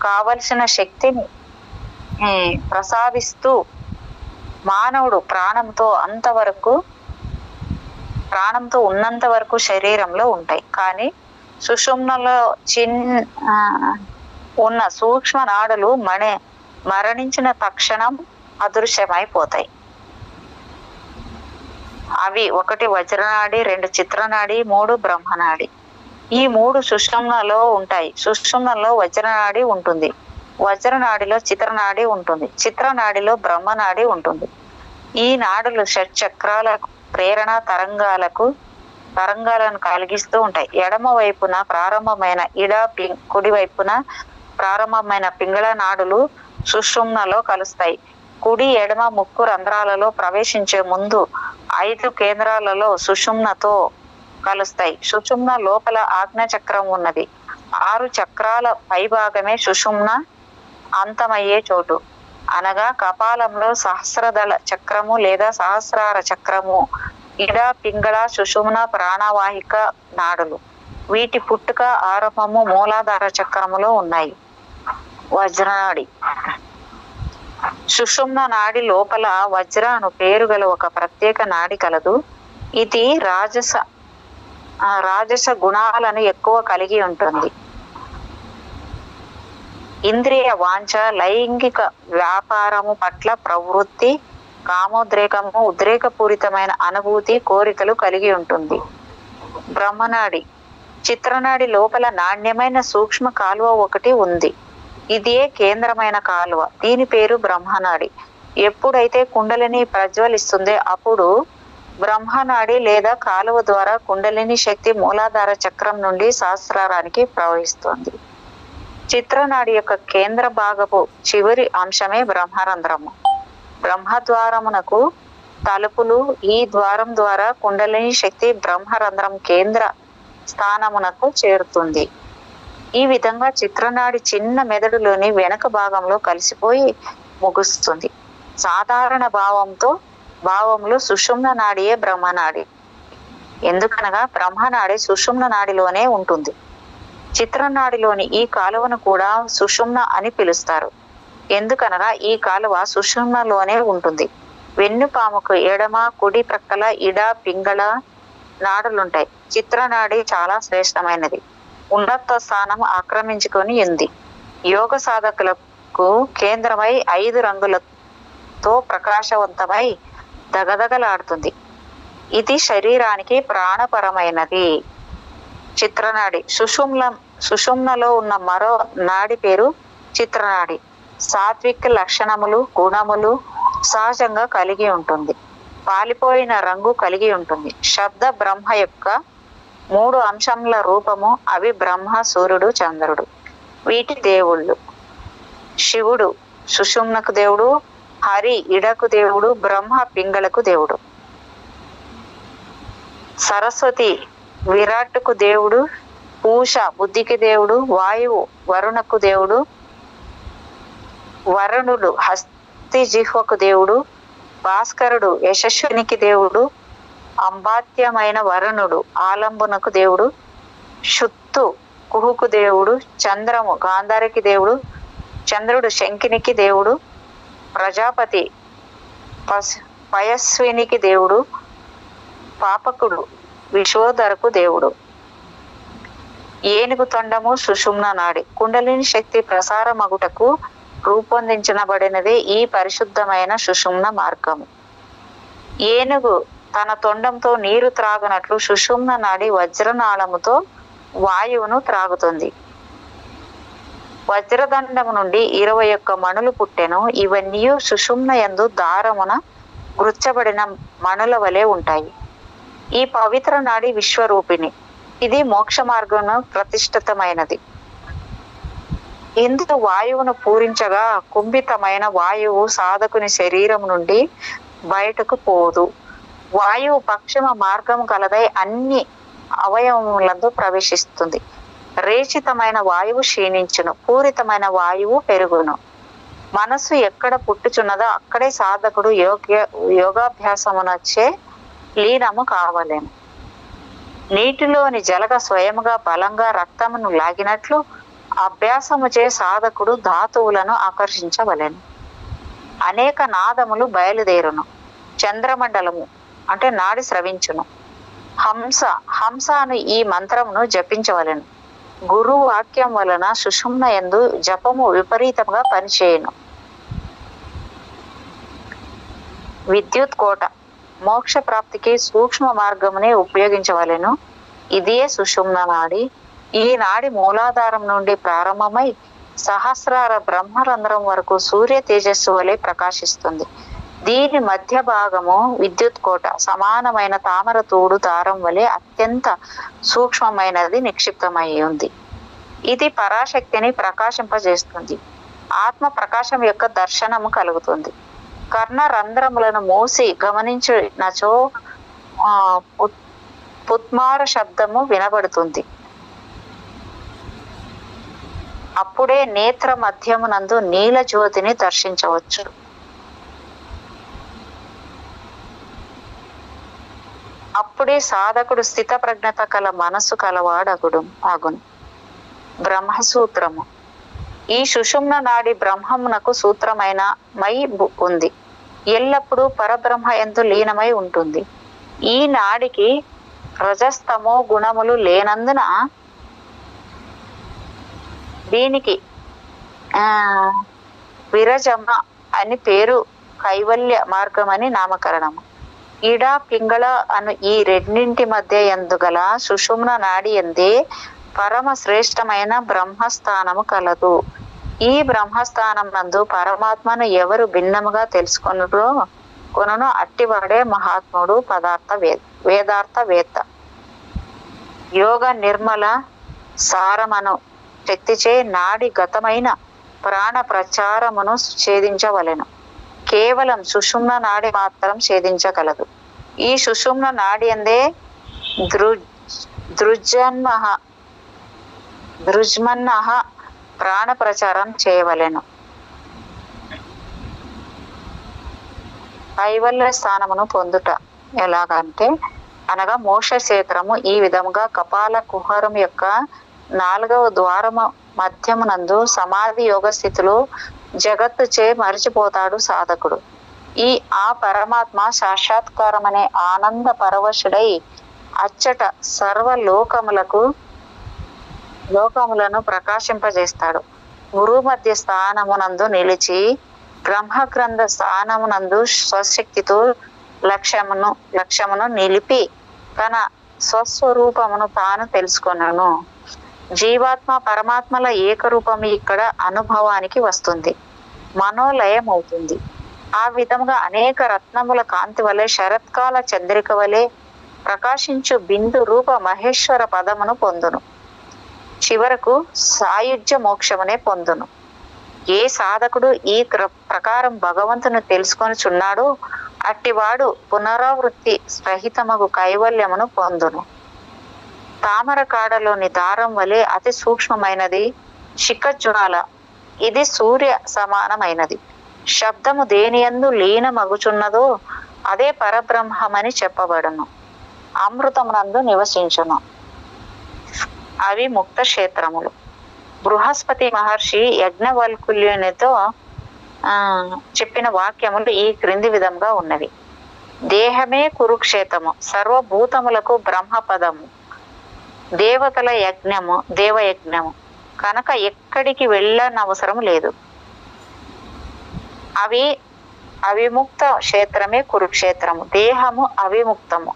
కావలసిన శక్తిని ప్రసాదిస్తూ మానవుడు ప్రాణంతో ఉన్నంత వరకు శరీరంలో ఉంటాయి. కానీ సుషుమ్నలో ఉన్న సూక్ష్మ నాడులు మరణించిన తక్షణం అదృశ్యమైపోతాయి. అవి 1 వజ్రనాడి, 2 చిత్రనాడి, 3 బ్రహ్మనాడి. ఈ 3 సుషుమ్నలో ఉంటాయి. సుషుమ్నలో వజ్రనాడి ఉంటుంది, వజ్రనాడిలో చిత్రనాడి ఉంటుంది, చిత్రనాడిలో బ్రహ్మనాడి ఉంటుంది. ఈ నాడులు షట్చక్రాలకు ప్రేరణ తరంగాలను కలిగిస్తూ ఉంటాయి. ఎడమ వైపున ప్రారంభమైన కుడి వైపున ప్రారంభమైన పింగళ నాడులు సుషుమ్నలో కలుస్తాయి. కుడి ఎడమ ముక్కు రంధ్రాలలో ప్రవేశించే ముందు 5 కేంద్రాలలో సుషుమ్నతో కలుస్తాయి. సుషుమ్న లోపల ఆజ్ఞా చక్రం ఉన్నది. 6 చక్రాల పైభాగమే సుషుమ్న అంతమయ్యే చోటు. అనగా కపాలంలో సహస్రదళ చక్రము లేదా సహస్రార చక్రము, పింగళ, సుషుమ్న ప్రాణవాహిక నాడులు. వీటి పుట్టుక ఆరంభము మూలాధార చక్రములో ఉన్నాయి. వజ్రనాడి. సుషుమ్న నాడి లోపల వజ్రాను పేరు గల ఒక ప్రత్యేక నాడి కలదు. ఇది రాజస గుణాలను ఎక్కువ కలిగి ఉంటుంది. ఇంద్రియ వాంఛ, లైంగిక వ్యాపారము పట్ల ప్రవృత్తి, కామోద్రేకము, ఉద్రేకపూరితమైన అనుభూతి, కోరికలు కలిగి ఉంటుంది. బ్రహ్మనాడి. చిత్రనాడి లోపల నాణ్యమైన సూక్ష్మ కాలువ ఒకటి ఉంది. ఇదే కేంద్రమైన కాలువ. దీని పేరు బ్రహ్మనాడి. ఎప్పుడైతే కుండలిని ప్రజ్వలిస్తుందో అప్పుడు బ్రహ్మనాడి లేదా కాలువ ద్వారా కుండలిని శక్తి మూలాధార చక్రం నుండి సహస్రారానికి ప్రవహిస్తుంది. చిత్రనాడి యొక్క కేంద్ర భాగపు చివరి అంశమే బ్రహ్మరంధ్రము. బ్రహ్మద్వారమునకు తలుపులు. ఈ ద్వారం ద్వారా కుండలిని శక్తి బ్రహ్మరంధ్రం కేంద్ర స్థానమునకు చేరుతుంది. ఈ విధంగా చిత్రనాడి చిన్న మెదడులోని వెనక భాగంలో కలిసిపోయి ముగుస్తుంది. సాధారణ భావంలో సుషుమ్న నాడియే బ్రహ్మనాడి. ఎందుకనగా బ్రహ్మనాడి సుషుమ్న నాడిలోనే ఉంటుంది. చిత్రనాడిలోని ఈ కాలువను కూడా సుషుమ్న అని పిలుస్తారు. ఎందుకనగా ఈ కాలువ సుషుమ్నలోనే ఉంటుంది. వెన్నుపాముకు ఎడమ కుడి ప్రక్కల పింగళ నాడులుంటాయి. చిత్రనాడి చాలా శ్రేష్టమైనది. ఉన్నత స్థానం ఆక్రమించుకొని ఉంది. యోగ సాధకులకు కేంద్రమై 5 రంగులతో ప్రకాశవంతమై దగదగలాడుతుంది. ఇది శరీరానికి ప్రాణపరమైనది. చిత్రనాడి. సుషుమ్నలో ఉన్న మరో నాడి పేరు చిత్రనాడి. సాత్విక లక్షణములు, గుణములు సహజంగా కలిగి ఉంటుంది. పాలిపోయిన రంగు కలిగి ఉంటుంది. శబ్ద బ్రహ్మ యొక్క 3 అంశముల రూపము. అవి బ్రహ్మ, సూర్యుడు, చంద్రుడు. వీటి దేవుళ్ళు: శివుడు సుషుమ్నకు దేవుడు, హరి ఇడకు దేవుడు, బ్రహ్మ పింగళకు దేవుడు, సరస్వతి విరాట్కు దేవుడు, పూష బుద్ధికి దేవుడు, వాయువు వరుణకు దేవుడు, వరుణుడు హస్తి జిహ్వకు దేవుడు, భాస్కరుడు యశస్వినికి దేవుడు, అంబాత్యమైన వరుణుడు ఆలంబనకు దేవుడు, శుత్తు కుహుకు దేవుడు, చంద్రము గాంధారికి దేవుడు, చంద్రుడు శంకినికి దేవుడు, ప్రజాపతి పయస్వినికి దేవుడు, పాపకుడు విశ్వోధరకు దేవుడు. ఏనుగు తొండము సుషుమ్న నాడి. కుండలిని శక్తి ప్రసారమగుటకు రూపొందించబడినదే ఈ పరిశుద్ధమైన సుషుమ్న మార్గము. ఏనుగు తన తొండంతో నీరు త్రాగునట్లు సుషుమ్న నాడి వజ్రనాళముతో వాయువును త్రాగుతుంది. వజ్రదండము నుండి 21 మణులు పుట్టెను. ఇవన్నీ సుషుమ్న యందు దారమున గుచ్చబడిన మణుల వలె ఉంటాయి. ఈ పవిత్ర నాడి విశ్వరూపిణి. ఇది మోక్ష మార్గమును ప్రతిష్ఠితమైనది. ఇందులో వాయువును పూరించగా కుంభితమైన వాయువు సాధకుని శరీరం నుండి బయటకు పోదు. వాయువు పశ్చిమ మార్గము కలదై అన్ని అవయవములందు ప్రవేశిస్తుంది. రేచితమైన వాయువు క్షీణించును, పూరితమైన వాయువు పెరుగును. మనస్సు ఎక్కడ పుట్టుచున్నదో అక్కడే సాధకుడు యోగాభ్యాసమునచ్చే లీనము కావలేను. నీటిలోని జలగ స్వయముగా బలంగా రక్తమును లాగినట్లు అభ్యాసముచే సాధకుడు ధాతువులను ఆకర్షించవలెను. అనేక నాదములు బయలుదేరును. చంద్రమండలము అంటే నాడి స్రవించును. హంస అను ఈ మంత్రమును జపించవలెను. గురువు వాక్యం వలన సుషుమ్న యందు జపము విపరీతంగా పనిచేయును. విద్యుత్ కోట మోక్ష ప్రాప్తికి సూక్ష్మ మార్గమునే ఉపయోగించవలెను. ఇదే సుషుమ్న నాడి. ఈ నాడి మూలాధారం నుండి ప్రారంభమై సహస్రార బ్రహ్మరంధ్రం వరకు సూర్య తేజస్సు వలె ప్రకాశిస్తుంది. దీని మధ్య భాగము విద్యుత్ కోట సమానమైన తామర తూడు దారం వలె అత్యంత సూక్ష్మమైనది నిక్షిప్తమై ఉంది. ఇది పరాశక్తిని ప్రకాశింపజేస్తుంది. ఆత్మ ప్రకాశం యొక్క దర్శనము కలుగుతుంది. కర్ణ రంధ్రములను మూసి గమనించినచో పుత్మార శబ్దము వినబడుతుంది. అప్పుడే నేత్ర మధ్యమునందు నీల జ్యోతిని దర్శించవచ్చు. అప్పుడే సాధకుడు స్థిత ప్రజ్ఞత కల మనస్సు అగును. బ్రహ్మసూత్రము ఈ సుషుమ్న నాడి బ్రహ్మమునకు సూత్రమైన మై ఉంది. ఎల్లప్పుడూ పరబ్రహ్మ యందు లీనమై ఉంటుంది. ఈ నాడికి రజస్తమో గుణములు లేనందున దీనికి విరజమ అని పేరు, కైవల్య మార్గం అని నామకరణము. ఈడ పింగళ అను ఈ రెండింటి మధ్య ఎందుగల సుషుమ్న నాడి ఎందే పరమ శ్రేష్టమైన బ్రహ్మస్థానము కలదు. ఈ బ్రహ్మస్థానం నందు పరమాత్మను ఎవరు భిన్నముగా కొనునో అట్టివాడే మహాత్ముడు, వేదార్థవేత్త. యోగ నిర్మల సారమను శక్తిచే నాడి గతమైన ప్రాణ ప్రచారమును ఛేదించవలెను. కేవలం సుషుమ్న నాడి మాత్రం ఛేదించగలదు. ఈ సుషుమ్న నాడి అందే దృజ్మన్నః ప్రాణ ప్రచారం చేయవలెను. కైవల్య స్థానమును పొందుట ఎలాగంటే అనగా మోక్ష క్షేత్రము ఈ విధముగా కపాల కుహరం యొక్క 4వ ద్వారము మధ్యమునందు సమాధి యోగ స్థితిలో జగత్తుచే మరిచిపోతాడు సాధకుడు. ఆ పరమాత్మ సాక్షాత్కారం అనే ఆనంద పరవశుడై అచ్చట సర్వ లోకములను ప్రకాశింపజేస్తాడు. గురు మధ్య స్థానమునందు నిలిచి బ్రహ్మగ్రంథ స్థానమునందు స్వశక్తితో లక్ష్యమును నిలిపి తన స్వస్వరూపమును తాను తెలుసుకొనను. జీవాత్మ పరమాత్మల ఏకరూపము ఇక్కడ అనుభవానికి వస్తుంది, మనోలయం అవుతుంది. ఆ విధముగా అనేక రత్నముల కాంతి వలె శరత్కాల చంద్రిక వలె ప్రకాశించు బిందు రూప మహేశ్వర పదమును పొందును. చివరకు సాయుజ్య మోక్షమునే పొందును. ఏ సాధకుడు ఈ ప్రకారం భగవంతుని తెలుసుకొనిచున్నాడో అట్టివాడు పునరావృత్తి సహితమగు కైవల్యమును పొందును. తామర కాడలోని దారం వలె అతి సూక్ష్మమైనది శిఖజ్వాల. ఇది సూర్య సమానమైనది. శబ్దము దేనియందు లీనమగుచున్నదో అదే పరబ్రహ్మమని చెప్పబడును. అమృతమునందు నివసించును. అవి ముక్త క్షేత్రములు. బృహస్పతి మహర్షి యజ్ఞవల్కుల్యునితో చెప్పిన వాక్యములు ఈ క్రింది విధంగా ఉన్నవి. దేహమే కురుక్షేత్రము, సర్వభూతములకు బ్రహ్మపదము, దేవతల యజ్ఞము దేవయజ్ఞము కనుక ఎక్కడికి వెళ్ళనవసరం లేదు. అవి అవిముక్త క్షేత్రమే కురుక్షేత్రము. దేహము అవిముక్తము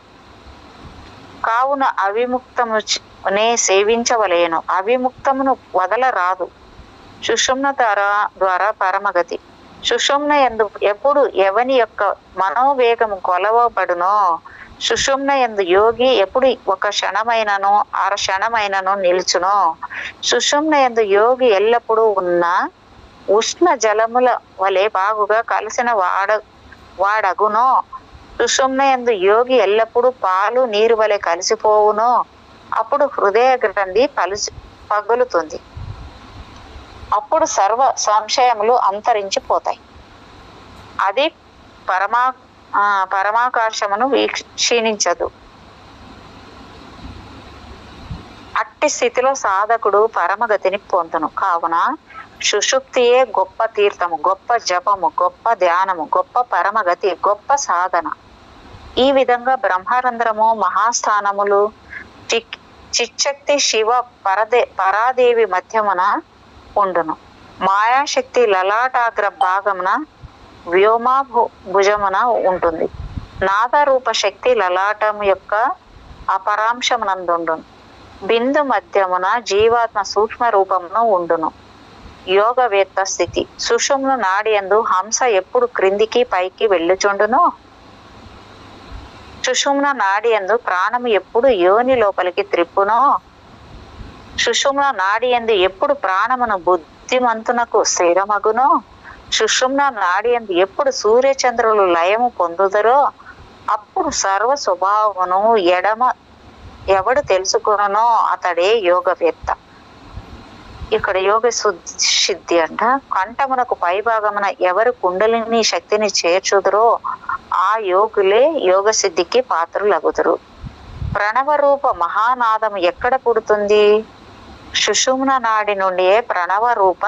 కావున అవిముక్తమునే సేవించవలేను. అవిముక్తమును వదలరాదు. సుషుమ్న ద్వారా పరమగతి. సుషుమ్న యందు ఎప్పుడు ఎవని యొక్క మనోవేగము కొలవబడునో, సుషుమ్న యందు యోగి ఎప్పుడు ఒక క్షణమైనను అర క్షణమైనను నిలుచునో, సుషుమ్న యందు యోగి ఎల్లప్పుడూ ఉన్న ఉష్ణ జలముల వలె బాగుగా కలిసిన వాడగునో, సుషుమ్న యందు యోగి ఎల్లప్పుడూ పాలు నీరు వలె కలిసిపోవునో, అప్పుడు హృదయ గ్రంథి పగులుతుంది. అప్పుడు సర్వ సంశయములు అంతరించిపోతాయి. అది పరమాకాశమును క్షీణించదు. అట్టి స్థితిలో సాధకుడు పరమగతిని పొందును. కావున సుషుప్తియే గొప్ప తీర్థము, గొప్ప జపము, గొప్ప ధ్యానము, గొప్ప పరమగతి, గొప్ప సాధన. ఈ విధంగా బ్రహ్మరంధ్రము, మహాస్థానములు, చిచ్చక్తి, శివ పరాదేవి మధ్యమున ఉండును. మాయాశక్తి లలాటాగ్ర భాగమున వ్యోమభుజమున ఉంటుంది. నాదరూప శక్తి లలాటము యొక్క అపరాంశమునందుండును. బిందు మధ్యమున జీవాత్మ సూక్ష్మ రూపమున ఉండును. యోగవేత్త స్థితి. సుషుమ్న నాడియందు హంస ఎప్పుడు క్రిందికి పైకి వెళ్ళుచుండునో, సుషుమ్న నాడియందు ప్రాణము ఎప్పుడు యోని లోపలికి త్రిప్పునో, సుషుమ్న నాడియందు ఎప్పుడు ప్రాణమును బుద్ధిమంతునకు స్థిరమగునో, సుషుమ్న నాడియందు ఎప్పుడు సూర్యచంద్రులు లయము పొందుదరో, అప్పుడు సర్వ స్వభావమును ఎవడు తెలుసుకునో అతడే యోగవేత్త. ఇక్కడ యోగ సిద్ధి అంట. కంఠమునకు పైభాగమున ఎవరు కుండలిని శక్తిని చేర్చుదురో ఆ యోగులే యోగ సిద్ధికి పాత్రులగుదురు. ప్రణవ రూప మహానాదము ఎక్కడ పుడుతుంది? సుషుమ్న నాడి నుండియే ప్రణవ రూప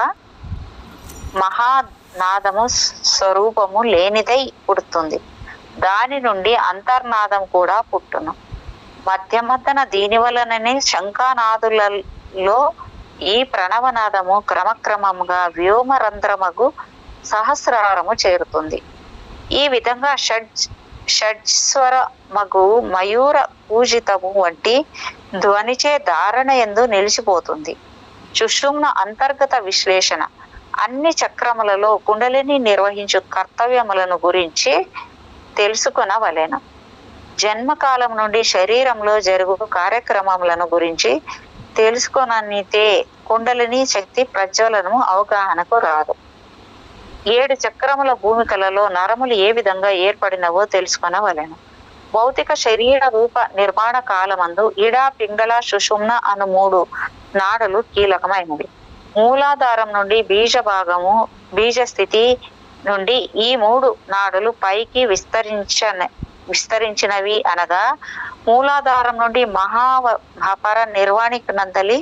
మహానాదము స్వరూపము లేనిదై పుడుతుంది. దాని నుండి అంతర్నాదం కూడా పుట్టును. మధ్యమధ్యన దీని వలననే శంఖానాదులలో ఈ ప్రణవనాదము క్రమక్రమముగా వ్యోమరంధ్రమగు సహస్రారము చేరుతుంది. ఈ విధంగా షడ్స్వర మగు మయూర పూజితము వంటి ధ్వనిచే ధారణ యందు నిలిచిపోతుంది. సుషుమ్న అంతర్గత విశ్లేషణ. అన్ని చక్రములలో కుండలిని నిర్వహించు కర్తవ్యములను గురించి తెలుసుకొనవలెను. జన్మకాలం నుండి శరీరంలో జరుగు కార్యక్రమములను గురించి తెలుసుకొననితే కుండలిని శక్తి ప్రజ్వలనము అవగాహనకు రాదు. 7 చక్రముల భూమికలలో నరములు ఏ విధంగా ఏర్పడినవో తెలుసుకొనవలెను. భౌతిక శరీర రూప నిర్మాణ కాలమందు ఇడ, పింగళ, సుషుమ్న అను 3 నాడులు కీలకమైనవి. మూలాధారం నుండి బీజ భాగము, బీజ స్థితి నుండి ఈ 3 నాడులు పైకి విస్తరించినవి అనగా మూలాధారం నుండి మహాపర నిర్వాణిక నందలి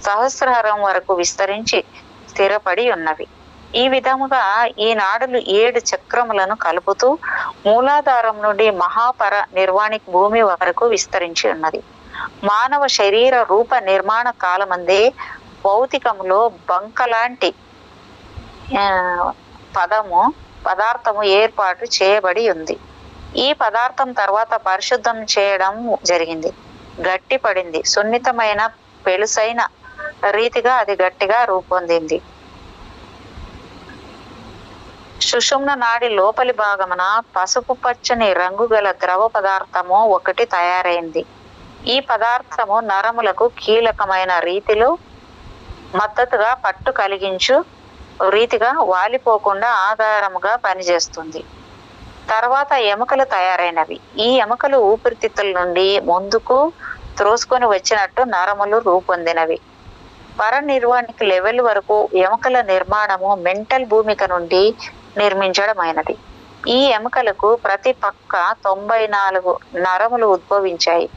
సహస్రారం వరకు విస్తరించి స్థిరపడి ఉన్నవి. ఈ విధముగా ఈ నాడులు 7 చక్రములను కలుపుతూ మూలాధారం నుండి మహాపర నిర్వాణిక భూమి వరకు విస్తరించి ఉన్నది. మానవ శరీర రూప నిర్మాణ కాలమందే భౌతికములో బంకలాంటి పదార్థము ఏర్పాటు చేయబడి ఉంది. ఈ పదార్థం తర్వాత పరిశుద్ధం చేయడం జరిగింది. గట్టి పడింది. సున్నితమైన పెలుసైన రీతిగా అది గట్టిగా రూపొందింది. సుషుమ్న నాడి లోపలి భాగమున పసుపు పచ్చని రంగు గల ద్రవ పదార్థము ఒకటి తయారైంది. ఈ పదార్థము నరములకు కీలకమైన రీతిలో మద్దతుగా పట్టు కలిగించు రీతిగా వాలిపోకుండా ఆధారముగా పనిచేస్తుంది. తర్వాత ఎముకలు తయారైనవి. ఈ ఎముకలు ఊపిరితిత్తుల నుండి ముందుకు త్రోసుకొని వచ్చినట్టు నరములు రూపొందినవి. పరనిర్వాణిక లెవెల్ వరకు ఎముకల నిర్మాణము మెంటల్ భూమిక నుండి నిర్మించడమైనది. ఈ ఎముకలకు ప్రతి పక్క 94 నరములు ఉద్భవించాయి.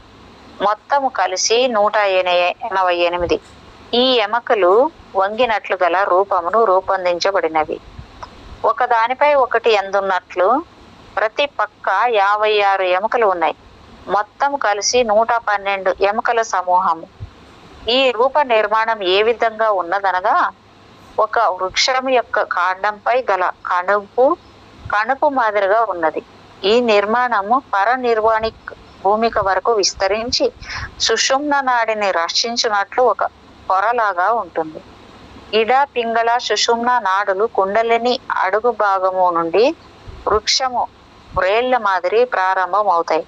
మొత్తము కలిసి 188. ఈ ఎముకలు వంగినట్లు గల రూపమును రూపొందించబడినవి. ఒకదానిపై ఒకటి ఎందున్నట్లు ప్రతి పక్క 56 ఎముకలు ఉన్నాయి. మొత్తం కలిసి 112 ఎముకల సమూహము. ఈ రూప నిర్మాణం ఏ విధంగా ఉన్నదనగా ఒక వృక్షం యొక్క కాండంపై గల కణుపు కణుపు మాదిరిగా ఉన్నది. ఈ నిర్మాణము పరనిర్వాణిక్ భూమిక వరకు విస్తరించి సుషుమ్న నాడిని రక్షించినట్లు ఒక పొరలాగా ఉంటుంది. ఇడ, పింగళ, సుషుమ్న నాడులు కుండలిని అడుగు భాగము నుండి వృక్షము వ్రేళ్ల మాదిరి ప్రారంభం అవుతాయి.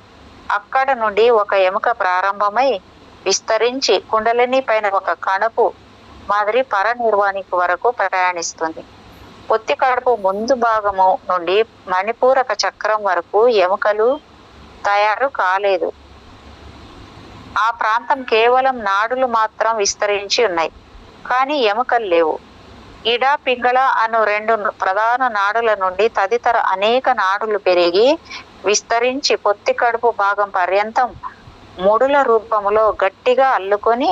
అక్కడ నుండి ఒక ఎముక ప్రారంభమై విస్తరించి కుండలిని పైన ఒక కణపు మాదిరి పరనిర్వాణికి వరకు ప్రయాణిస్తుంది. పొత్తి కడుపు ముందు భాగము నుండి మణిపూరక చక్రం వరకు ఎముకలు తయారు కాలేదు. ఆ ప్రాంతం కేవలం నాడులు మాత్రం విస్తరించి ఉన్నాయి, కానీ ఎముకలు లేవు. ఇడ, పింగళ అను 2 ప్రధాన నాడుల నుండి తదితర అనేక నాడులు పెరిగి విస్తరించి పొత్తి కడుపు భాగం పర్యంతం ముడుల రూపములో గట్టిగా అల్లుకొని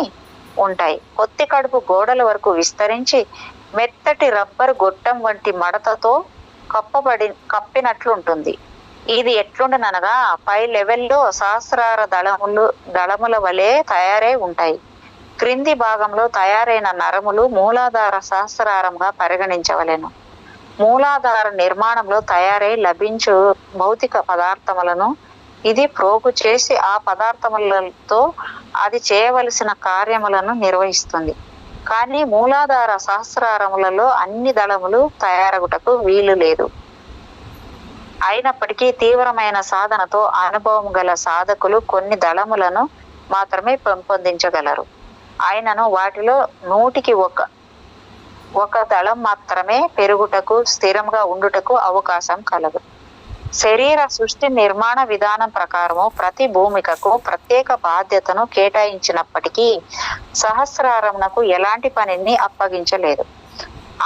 ఉంటాయి. పొత్తి కడుపు గోడల వరకు విస్తరించి మెత్తటి రబ్బరు గొట్టం వంటి మడతతో కప్పినట్లుంటుంది. ఇది ఎట్లుండనగా పై లెవెల్లో సహస్రార దళముల వలె తయారై ఉంటాయి. క్రింది భాగంలో తయారైన నరములు మూలాధార సహస్రారంగా పరిగణించవలెను. మూలాధార నిర్మాణంలో తయారై లభించు భౌతిక పదార్థములను ఇది ప్రోగు చేసి ఆ పదార్థములతో అది చేయవలసిన కార్యములను నిర్వహిస్తుంది. కానీ మూలాధార సహస్రారములలో అన్ని దళములు తయారగుటకు వీలు లేదు. అయినప్పటికీ తీవ్రమైన సాధనతో అనుభవం గల సాధకులు కొన్ని దళములను మాత్రమే పెంపొందించగలరు. ఆయనను వాటిలో 100కి ఒక దళం మాత్రమే పెరుగుటకు, స్థిరంగా ఉండుటకు అవకాశం కలదు. శరీర సృష్టి నిర్మాణ విధానం ప్రకారము ప్రతి భూమికకు ప్రత్యేక బాధ్యతను కేటాయించినప్పటికీ సహస్రారమునకు ఎలాంటి పనిని అప్పగించలేదు.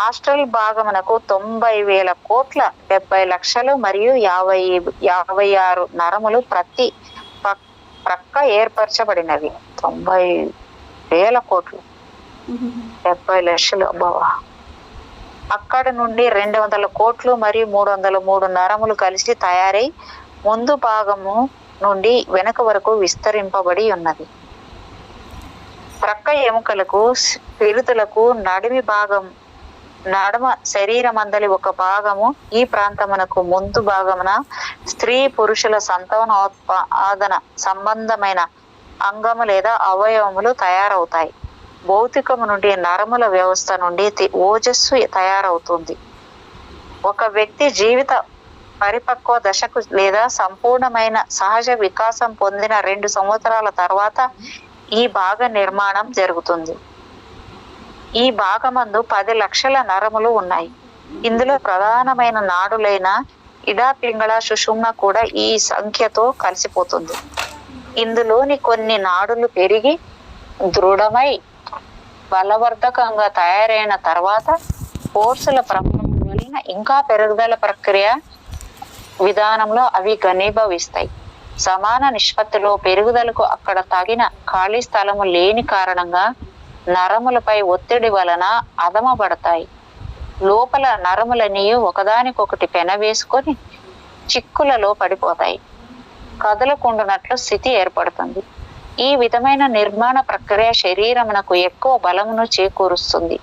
ఆస్ట్రల్ భాగమునకు 90,000 కోట్ల 70 లక్షలు మరియు 56 నరములు ప్రతి ప్రక్క ఏర్పరచబడినవి. 90,000 కోట్లు 70 లక్షలు అబ్బావా. అక్కడ నుండి 200 కోట్లు మరియు 303 నరములు కలిసి తయారై ముందు భాగము నుండి వెనుక వరకు విస్తరింపబడి ఉన్నది. ప్రక్క ఎముకలకు, పిరుతులకు నడుమ శరీరమందలి ఒక భాగము ఈ ప్రాంతమునకు ముందు భాగమున స్త్రీ పురుషుల సంతానోత్పాదన సంబంధమైన అంగము లేదా అవయవములు తయారవుతాయి. భౌతికము నుండి నరముల వ్యవస్థ నుండి ఓజస్సు తయారవుతుంది. ఒక వ్యక్తి జీవిత పరిపక్వ దశకు లేదా సంపూర్ణమైన సహజ వికాసం పొందిన 2 సంవత్సరాల తర్వాత ఈ భాగ నిర్మాణం జరుగుతుంది. ఈ భాగమందు 10 లక్షల నరములు ఉన్నాయి. ఇందులో ప్రధానమైన నాడులైన ఇడ, పింగళ, సుషుమ్న కూడా ఈ సంఖ్యతో కలిసిపోతుంది. ఇందులోని కొన్ని నాడులు పెరిగి దృఢమై బలవర్ధకంగా తయారైన తర్వాత ఫోర్సుల ప్రభావం వలన ఇంకా పెరుగుదల ప్రక్రియ విధానంలో అవి ఘనీభవిస్తాయి. సమాన నిష్పత్తిలో పెరుగుదలకు అక్కడ తగిన ఖాళీ స్థలము లేని కారణంగా నరములపై ఒత్తిడి వలన అదమబడతాయి. లోపల నరములన్నీ ఒకదానికొకటి పెనవేసుకొని చిక్కులలో పడిపోతాయి. కదలకుండునట్లు స్థితి ఏర్పడుతుంది. ఈ విధమైన నిర్మాణ ప్రక్రియ శరీరమునకు ఎక్కువ బలమును చేకూరుస్తుంది.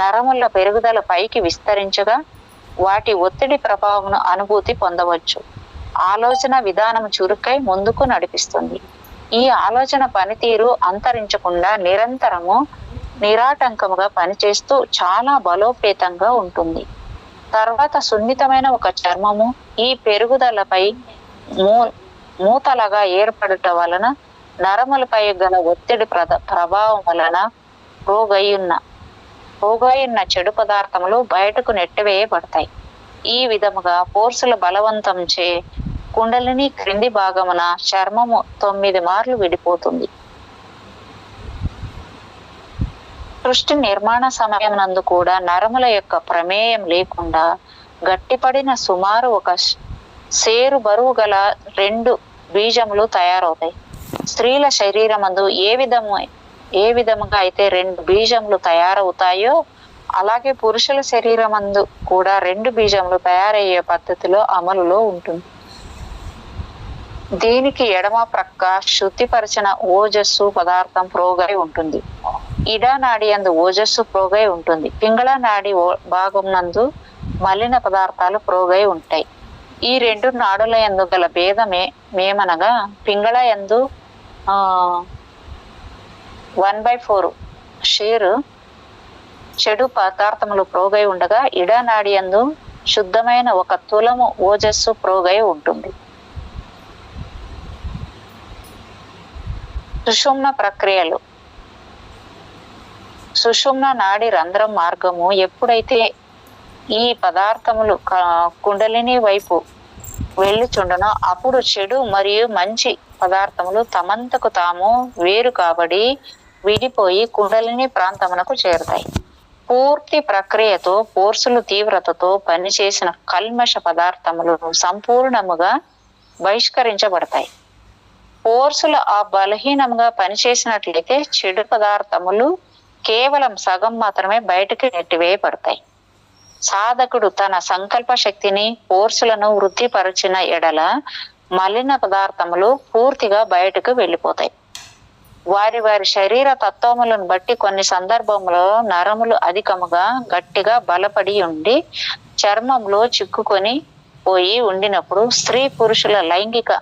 నరముల పెరుగుదల పైకి విస్తరించగా వాటి ఒత్తిడి ప్రభావమును అనుభూతి పొందవచ్చు. ఆలోచన విధానం చురుకై ముందుకు నడిపిస్తుంది. ఈ ఆలోచన పనితీరు అంతరించకుండా నిరంతరము నిరాటంకముగా పనిచేస్తూ చాలా బలోపేతంగా ఉంటుంది. తర్వాత సున్నితమైన ఒక చర్మము ఈ పెరుగుదలపై మూతలగా ఏర్పడుట వలన నరములపై గల ఒత్తిడి ప్రభావం వలన పోగైయున్న చెడు పదార్థములు బయటకు నెట్టివేయబడతాయి. ఈ విధముగా ఫోర్సుల బలవంతం చే కుండలిని క్రింది భాగమున చర్మము 9 మార్లు విడిపోతుంది. సృష్టి నిర్మాణ సమయమునందు కూడా నరముల యొక్క ప్రమేయం లేకుండా గట్టిపడిన సుమారు ఒక సేరు బరువు గల 2 బీజములు తయారవుతాయి. స్త్రీల శరీరమందు ఏ విధముగా అయితే 2 బీజములు తయారవుతాయో అలాగే పురుషుల శరీరమందు కూడా 2 బీజములు తయారయ్యే పద్ధతిలో అమలులో ఉంటుంది. దీనికి ఎడమ ప్రక్క శుద్ధిపరిచిన ఓజస్సు పదార్థం ప్రోగై ఉంటుంది. ఇడా నాడి యందు ఓజస్సు ప్రోగై ఉంటుంది. పింగళ నాడి భాగం నందు మలిన పదార్థాలు ప్రోగై ఉంటాయి. ఈ రెండు నాడుల యందు గల భేదమే మేమనగా పింగళ యందు 1/4 షేరు చెడు పదార్థములు ప్రోగై ఉండగా ఇడనాడి యందు శుద్ధమైన 1 తులము ఓజస్సు ప్రోగై ఉంటుంది. సుషుమ్న ప్రక్రియలు. సుషుమ్న నాడి రంధ్రం మార్గము ఎప్పుడైతే ఈ పదార్థములు కుండలిని వైపు వెళ్ళుచుండనో అప్పుడు చెడు మరియు మంచి పదార్థములు తమంతకు తాము వేరు కాబడి విడిపోయి కుండలిని ప్రాంతమునకు చేరుతాయి. పూర్తి ప్రక్రియతో ఫోర్సులు తీవ్రతతో పనిచేసిన కల్మష పదార్థములు సంపూర్ణముగా బహిష్కరించబడతాయి. ఫోర్సులు ఆ బలహీనంగా పనిచేసినట్లయితే చెడు పదార్థములు కేవలం సగం మాత్రమే బయటకు నెట్టివేయబడతాయి. సాధకుడు తన సంకల్ప శక్తిని ఫోర్సులను వృద్ధిపరిచిన ఎడల మలిన పదార్థములు పూర్తిగా బయటకు వెళ్ళిపోతాయి. వారి వారి శరీర తత్వములను బట్టి కొన్ని సందర్భంలో నరములు అధికముగా గట్టిగా బలపడి ఉండి చర్మంలో చిక్కుకొని పోయి ఉండినప్పుడు స్త్రీ పురుషుల లైంగిక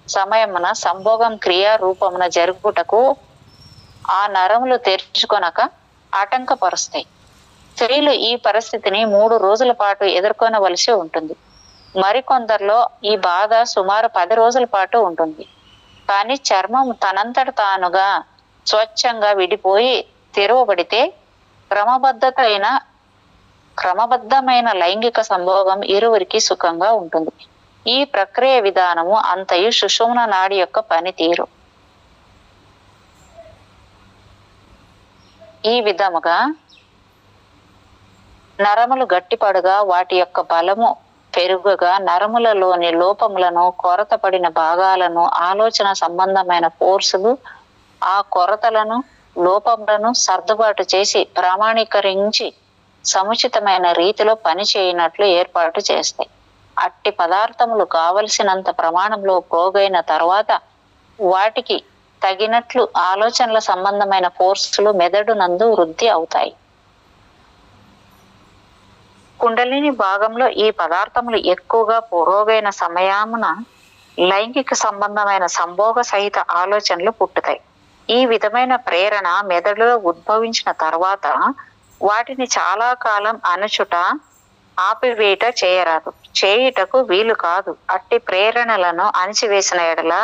సమయమున సంభోగం క్రియా రూపమున జరుగుటకు ఆ నరములు తెరుచుకొనక ఆటంకపరుస్తాయి. స్త్రీలు ఈ పరిస్థితిని 3 రోజుల పాటు ఎదుర్కొనవలసి ఉంటుంది. మరికొందరిలో ఈ బాధ సుమారు 10 రోజుల పాటు ఉంటుంది. కానీ చర్మం తనంతట తానుగా స్వచ్ఛంగా విడిపోయి తెరవబడితే క్రమబద్ధమైన లైంగిక సంభోగం ఇరువురికి సుఖంగా ఉంటుంది. ఈ ప్రక్రియ విధానము అంతయు సుషుమ్న నాడి యొక్క పనితీరు. ఈ విధముగా నరములు గట్టిపడుగా వాటి యొక్క బలము పెరుగుగా నరములలోని లోపములను కొరత పడిన భాగాలను ఆలోచన సంబంధమైన ఫోర్సులు ఆ కొరతలను లోపములను సర్దుబాటు చేసి ప్రామాణీకరించి సముచితమైన రీతిలో పని చేయనట్లు ఏర్పాటు చేస్తాయి. అట్టి పదార్థములు కావలసినంత ప్రమాణంలో ప్రోగైన తర్వాత వాటికి తగినట్లు ఆలోచనల సంబంధమైన ఫోర్సులు మెదడు నందు వృద్ధి అవుతాయి. కుండలిని భాగంలో ఈ పదార్థములు ఎక్కువగా పురోగైన సమయమున లైంగిక సంబంధమైన సంభోగ సహిత ఆలోచనలు పుట్టుతాయి. ఈ విధమైన ప్రేరణ మెదడులో ఉద్భవించిన తర్వాత వాటిని చాలా కాలం అణచుట ఆపివేట చేయరాదు, చేయుటకు వీలు కాదు. అట్టి ప్రేరణలను అణిచివేసిన ఎడల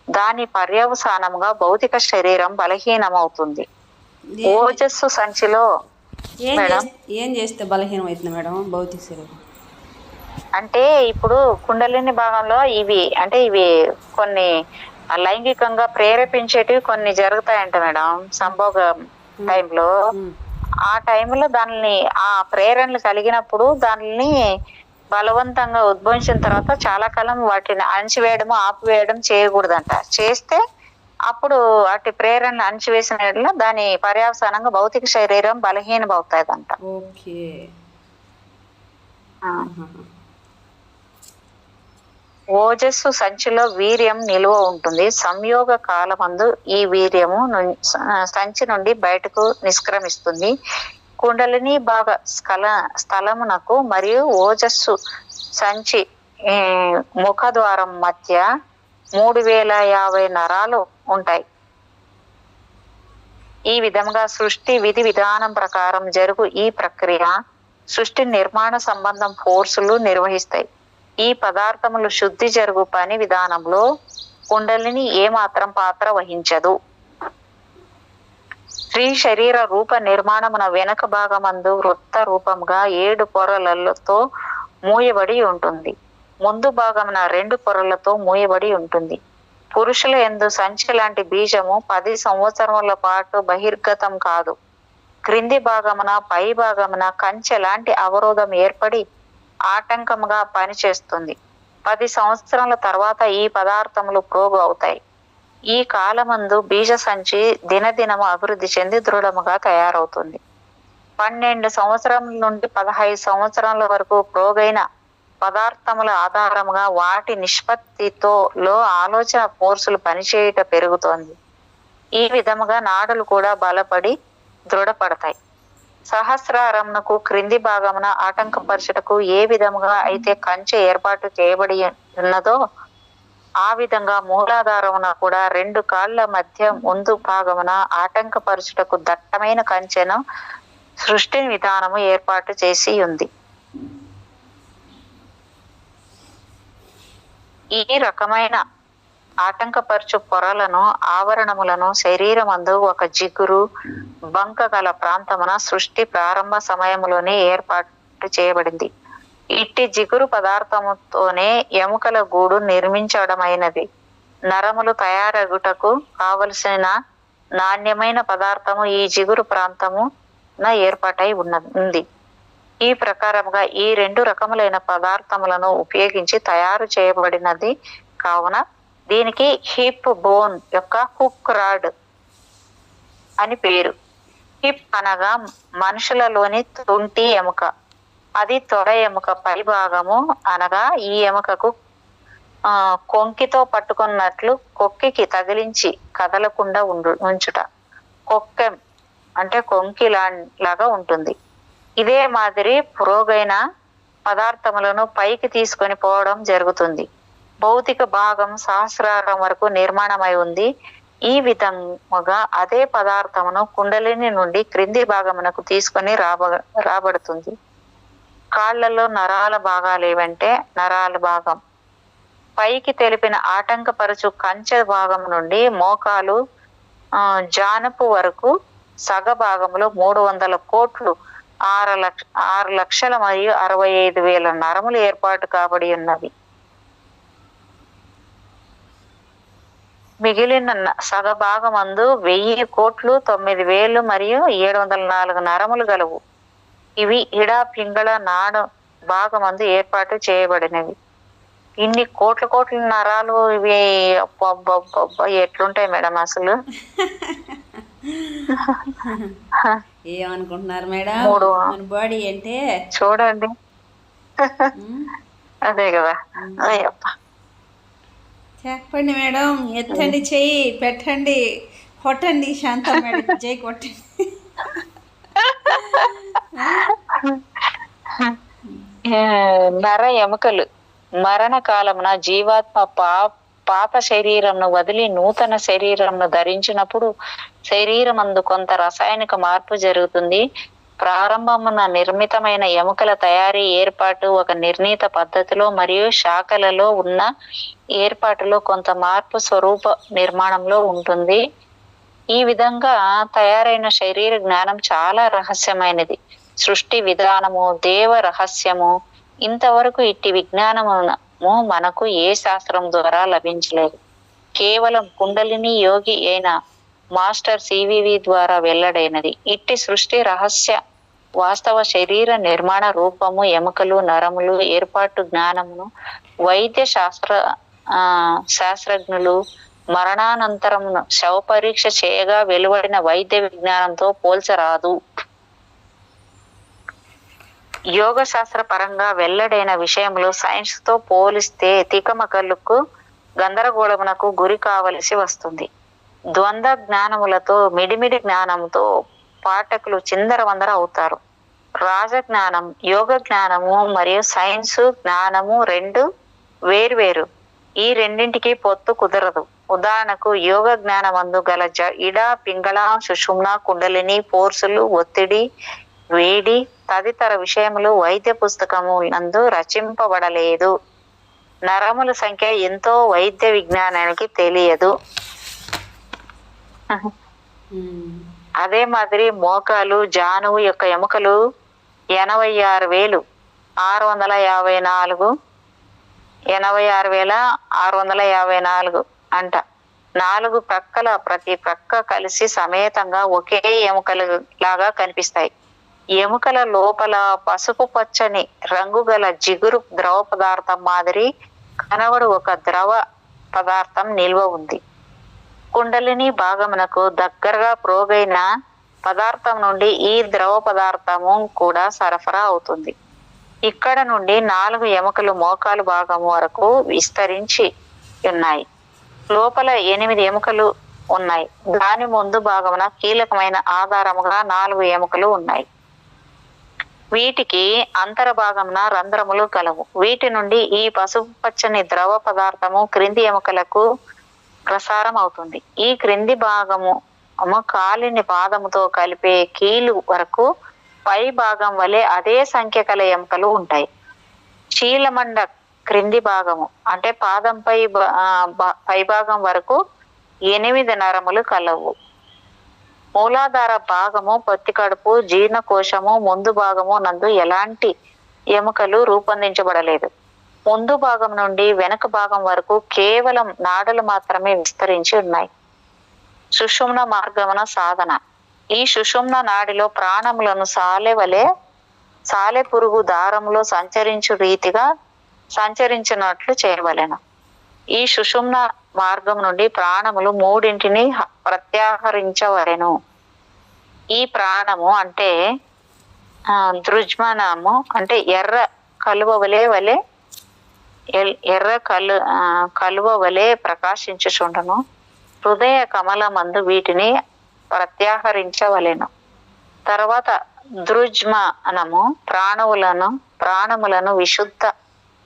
దాని పర్యవసానముగా భౌతిక శరీరం బలహీనమవుతుంది. ఓజస్సు సంచిలో
ఏం చేస్తే బలహీనం అవుతుంది మేడం భౌతిక శరీరం?
అంటే ఇప్పుడు కుండలిని భాగంలో ఇవి కొన్ని లైంగికంగా ప్రేరేపించేటివి కొన్ని జరుగుతాయంట మేడం సంభోగ టైంలో. ఆ టైంలో ఆ ప్రేరణలు కలిగినప్పుడు దానిని బలవంతంగా ఉద్భవించిన తర్వాత చాలా కాలం వాటిని అణచివేయడము ఆపివేయడం చేయకూడదంట. చేస్తే అప్పుడు వాటి ప్రేరణలు అణచివేసిన దాని పర్యవసానంగా భౌతిక శరీరం బలహీనం అవుతాదంట. ఓజస్సు సంచిలో వీర్యం నిలువ ఉంటుంది. సంయోగ కాలమందు ఈ వీర్యము సంచి నుండి బయటకు నిష్క్రమిస్తుంది. కుండలిని భాగ స్థలమునకు మరియు ఓజస్సు సంచి ముఖద్వారం మధ్య 3050 నరాలు ఉంటాయి. ఈ విధంగా సృష్టి విధి విధానం ప్రకారం జరుగు ఈ ప్రక్రియ సృష్టి నిర్మాణ సంబంధం ఫోర్సులు నిర్వహిస్తాయి. ఈ పదార్థములు శుద్ధి జరుగు పని విధానంలో కుండలిని ఏమాత్రం పాత్ర వహించదు. స్త్రీ శరీర రూప నిర్మాణమున వెనక భాగమందు వృత్త రూపంగా 7 పొరలతో మూయబడి ఉంటుంది. ముందు భాగమున 2 పొరలతో మూయబడి ఉంటుంది. పురుషుల యందు సంచి లాంటి బీజము 10 సంవత్సరముల పాటు బహిర్గతం కాదు. క్రింది భాగమున పై భాగమున కంచె లాంటి అవరోధం ఏర్పడి ఆటంకముగా పనిచేస్తుంది. 10 సంవత్సరాల తర్వాత ఈ పదార్థములు ప్రోగు అవుతాయి. ఈ కాలమందు బీజ సంచి దినదినము అభివృద్ధి చెంది దృఢముగా తయారవుతుంది. 12 సంవత్సరాల నుండి 15 సంవత్సరాల వరకు ప్రోగైన పదార్థముల ఆధారముగా వాటి నిష్పత్తితో ఆలోచన ఫోర్సులు పనిచేయుట పెరుగుతోంది. ఈ విధముగా నాడులు కూడా బలపడి దృఢపడతాయి. సహస్రారమునకు క్రింది భాగమున ఆటంకపరచుటకు ఏ విధముగా అయితే కంచె ఏర్పాటు చేయబడి ఉన్నదో ఆ విధంగా మూలాధారమున కూడా 2 కాళ్ళ మధ్య ముందు భాగమున ఆటంకపరచుటకు దట్టమైన కంచెను సృష్టి విధానము ఏర్పాటు చేసి ఉంది. ఈ రకమైన ఆటంకపరచు పొరలను ఆవరణములను శరీరమందు ఒక జిగురు బంక గల ప్రాంతమున సృష్టి ప్రారంభ సమయములోనే ఏర్పాటు చేయబడింది. ఇట్టి జిగురు పదార్థముతోనే ఎముకల గూడు నిర్మించడమైనది. నరములు తయారగుటకు కావలసిన నాణ్యమైన పదార్థము ఈ జిగురు ప్రాంతమున ఏర్పాటై ఉంది. ఈ ప్రకారముగా ఈ 2 రకములైన పదార్థములను ఉపయోగించి తయారు చేయబడినది కావున దీనికి హిప్ బోన్ యొక్క హుక్ రాడ్ అని పేరు. హిప్ అనగా మనుషులలోని తుంటి ఎముక. అది తొడ ఎముక పై భాగము అనగా ఈ ఎముకకు కొంకితో పట్టుకున్నట్లు కొక్కికి తగిలించి కదలకుండా ఉంచుట. కొక్కెం అంటే కొంకి లాగా ఉంటుంది. ఇదే మాదిరి పురోగైన పదార్థములను పైకి తీసుకొని పోవడం జరుగుతుంది. భౌతిక భాగం సహస్రారం వరకు నిర్మాణమై ఉంది. ఈ విధముగా అదే పదార్థమును కుండలిని నుండి క్రింది భాగమునకు తీసుకొని రాబడుతుంది. కాళ్లలో నరాల భాగాలు ఏవంటే నరాల భాగం పైకి తెలిపిన ఆటంకపరచు కంచె భాగం నుండి మోకాలు జానపు వరకు సగ భాగంలో 300 కోట్లు 6 లక్షల మరియు 65,000 నరములు ఏర్పాటు కాబడి ఉన్నవి. మిగిలిన సగ భాగమందు 1000 కోట్లు 9,000 మరియు 704 నరములు గలవు. ఇవి ఇడ పింగళ నాడు భాగమందు ఏర్పాటు చేయబడినవి. ఇన్ని కోట్ల నరాలు ఇవి ఎట్లుంటాయి మేడం అసలు?
ఏమనుకుంటున్నారు మేడం?
3
బాడీ అంటే
చూడండి. అదే కదా.
చెప్పండి మేడం, ఎత్తండి, చెయ్యి పెట్టండి, కొట్టండి. శాంతం మేడం జై కొట్టండి.
నర ఎముకలు మరణ కాలమున జీవాత్మ పాత శరీరంను వదిలి నూతన శరీరంను ధరించినప్పుడు శరీరమందు కొంత రసాయనిక మార్పు జరుగుతుంది. ప్రారంభమున నిర్మితమైన ఎముకల తయారీ ఏర్పాటు ఒక నిర్ణీత పద్ధతిలో మరియు శాఖలలో ఉన్న ఏర్పాటులో కొంత మార్పు స్వరూప నిర్మాణంలో ఉంటుంది. ఈ విధంగా తయారైన శరీర జ్ఞానం చాలా రహస్యమైనది. సృష్టి విధానము, దేవ రహస్యము, ఇంతవరకు ఇట్టి విజ్ఞానము మనకు ఏ శాస్త్రం ద్వారా లభించలేదు. కేవలం కుండలిని యోగి అయిన మాస్టర్ సివివి ద్వారా వెల్లడైనది. ఇట్టి సృష్టి రహస్య వాస్తవ శరీర నిర్మాణ రూపము, ఎముకలు, నరములు ఏర్పాటు జ్ఞానమును వైద్య శాస్త్రజ్ఞులు మరణానంతరమును శవ పరీక్ష చేయగా వెలువడిన వైద్య విజ్ఞానంతో పోల్చరాదు. యోగ శాస్త్ర పరంగా వెల్లడైన విషయంలో సైన్స్ తో పోలిస్తే తికమకలకు గందరగోళమునకు గురి కావలసి వస్తుంది. ద్వంద్వ జ్ఞానములతో మిడిమిడి జ్ఞానంతో పాఠకులు చిందరవందర అవుతారు. రాజజ్ఞానం, యోగ జ్ఞానము మరియు సైన్స్ జ్ఞానము 2 వేర్వేరు. ఈ రెండింటికి పొత్తు కుదరదు. ఉదాహరణకు యోగ జ్ఞానమందు గల ఇడ, పింగళ, సుషుమ్న, కుండలిని ఫోర్సులు, ఒత్తిడి, వేడి తదితర విషయములు వైద్య పుస్తకము నందు రచింపబడలేదు. నరముల సంఖ్య ఎంతో వైద్య విజ్ఞానానికి తెలియదు. అదే మాదిరి మోకాలు, జానువు యొక్క ఎముకలు 86,654 అంట. 4 ప్రక్కల ప్రతి ప్రక్క కలిసి సమేతంగా ఒకే ఎముకలు లాగా కనిపిస్తాయి. ఎముకల లోపల పసుపు పచ్చని రంగు గల జిగురు ద్రవ పదార్థం మాదిరి కనబడు ఒక ద్రవ పదార్థం నిల్వ ఉంది. కుండలిని భాగమునకు దగ్గరగా ప్రోగైన పదార్థం నుండి ఈ ద్రవ పదార్థము కూడా సరఫరా అవుతుంది. ఇక్కడ నుండి 4 ఎముకలు మోకాలు భాగము వరకు విస్తరించి ఉన్నాయి. లోపల 8 ఎముకలు ఉన్నాయి. దాని ముందు భాగమున కీలకమైన ఆధారముగా 4 ఎముకలు ఉన్నాయి. వీటికి అంతర్భాగంన రంధ్రములు కలవు. వీటి నుండి ఈ పసుపు పచ్చని ద్రవ పదార్థము క్రింది ఎముకలకు ప్రసారం అవుతుంది. ఈ క్రింది భాగము కాలిని పాదముతో కలిపే కీలు వరకు పై భాగం వలె అదే సంఖ్య కల ఎముకలు ఉంటాయి. చీలమండ క్రింది భాగము అంటే పాదంపై పై భాగం వరకు 8 నరములు కలవు. మూలాధార భాగము, పొత్తి కడుపు, జీర్ణకోశము ముందు భాగము నందు ఎలాంటి ఎముకలు రూపొందించబడలేదు. ముందు భాగం నుండి వెనుక భాగం వరకు కేవలం నాడలు మాత్రమే విస్తరించి ఉన్నాయి. సుషుమ్న మార్గమున సాధన. ఈ సుషుమ్న నాడిలో ప్రాణములను సాలె పురుగు దారములో సంచరించు రీతిగా సంచరించినట్లు చేయవలెను. ఈ సుషుమ్న మార్గం నుండి ప్రాణములు 3 ప్రత్యాహరించవలెను. ఈ ప్రాణము అంటే దృజ్మనము అంటే ఎర్ర కలువ వలె ప్రకాశించుచుండును. హృదయ కమలమందు వీటిని ప్రత్యాహరించవలెను. తర్వాత దృజ్మనము ప్రాణములను విశుద్ధ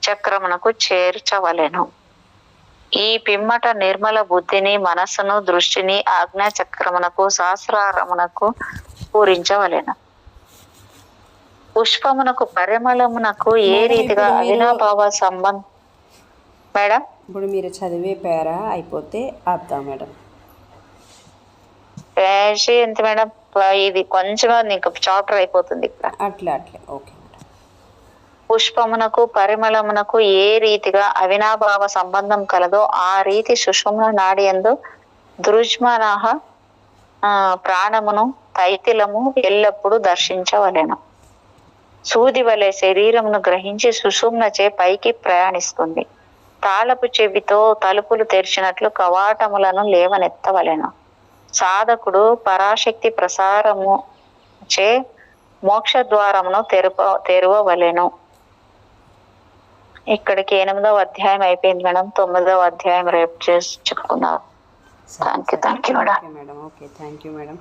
చక్రమునకు చేర్చవలెను. ఈ పిమ్మట నిర్మల బుద్ధిని, మనస్సును, దృష్టిని ఆజ్ఞా చక్రమునకు సహస్రారమునకు పూరించవలెను. పుష్పమునకు పరిమళమునకు ఏ రీతిగా అవినాభావ సంబంధం. మేడం
ఇప్పుడు మీరు చదివే పేరా అయిపోతే ఆపుతాం మేడం.
పేజీ ఎంత మేడం? ఇది కొంచెం నీకు చాప్టర్ అయిపోతుంది ఇక్కడ.
అట్లా ఓకే.
పుష్పమునకు పరిమళమునకు ఏ రీతిగా అవినాభావ సంబంధం కలదో ఆ రీతి సుషుమ్న నాడియందు దృజ్మన ప్రాణమును తైతిలము ఎల్లప్పుడూ దర్శించవలెను. సూది వలె శరీరమును గ్రహించి సుషుమ్నచే పైకి ప్రయాణిస్తుంది. తాళపు చెవితో తలుపులు తెరిచినట్లు కవాటములను లేవనెత్తవలెను. సాధకుడు పరాశక్తి ప్రసారము చే మోక్ష ద్వారమును తెరవవలెను. ఇక్కడికి 8వ అధ్యాయం అయిపోయింది మేడం. 9వ అధ్యాయం రేపు చేసి చెప్పుకున్నారు. Thank you madam.
Okay thank you madam.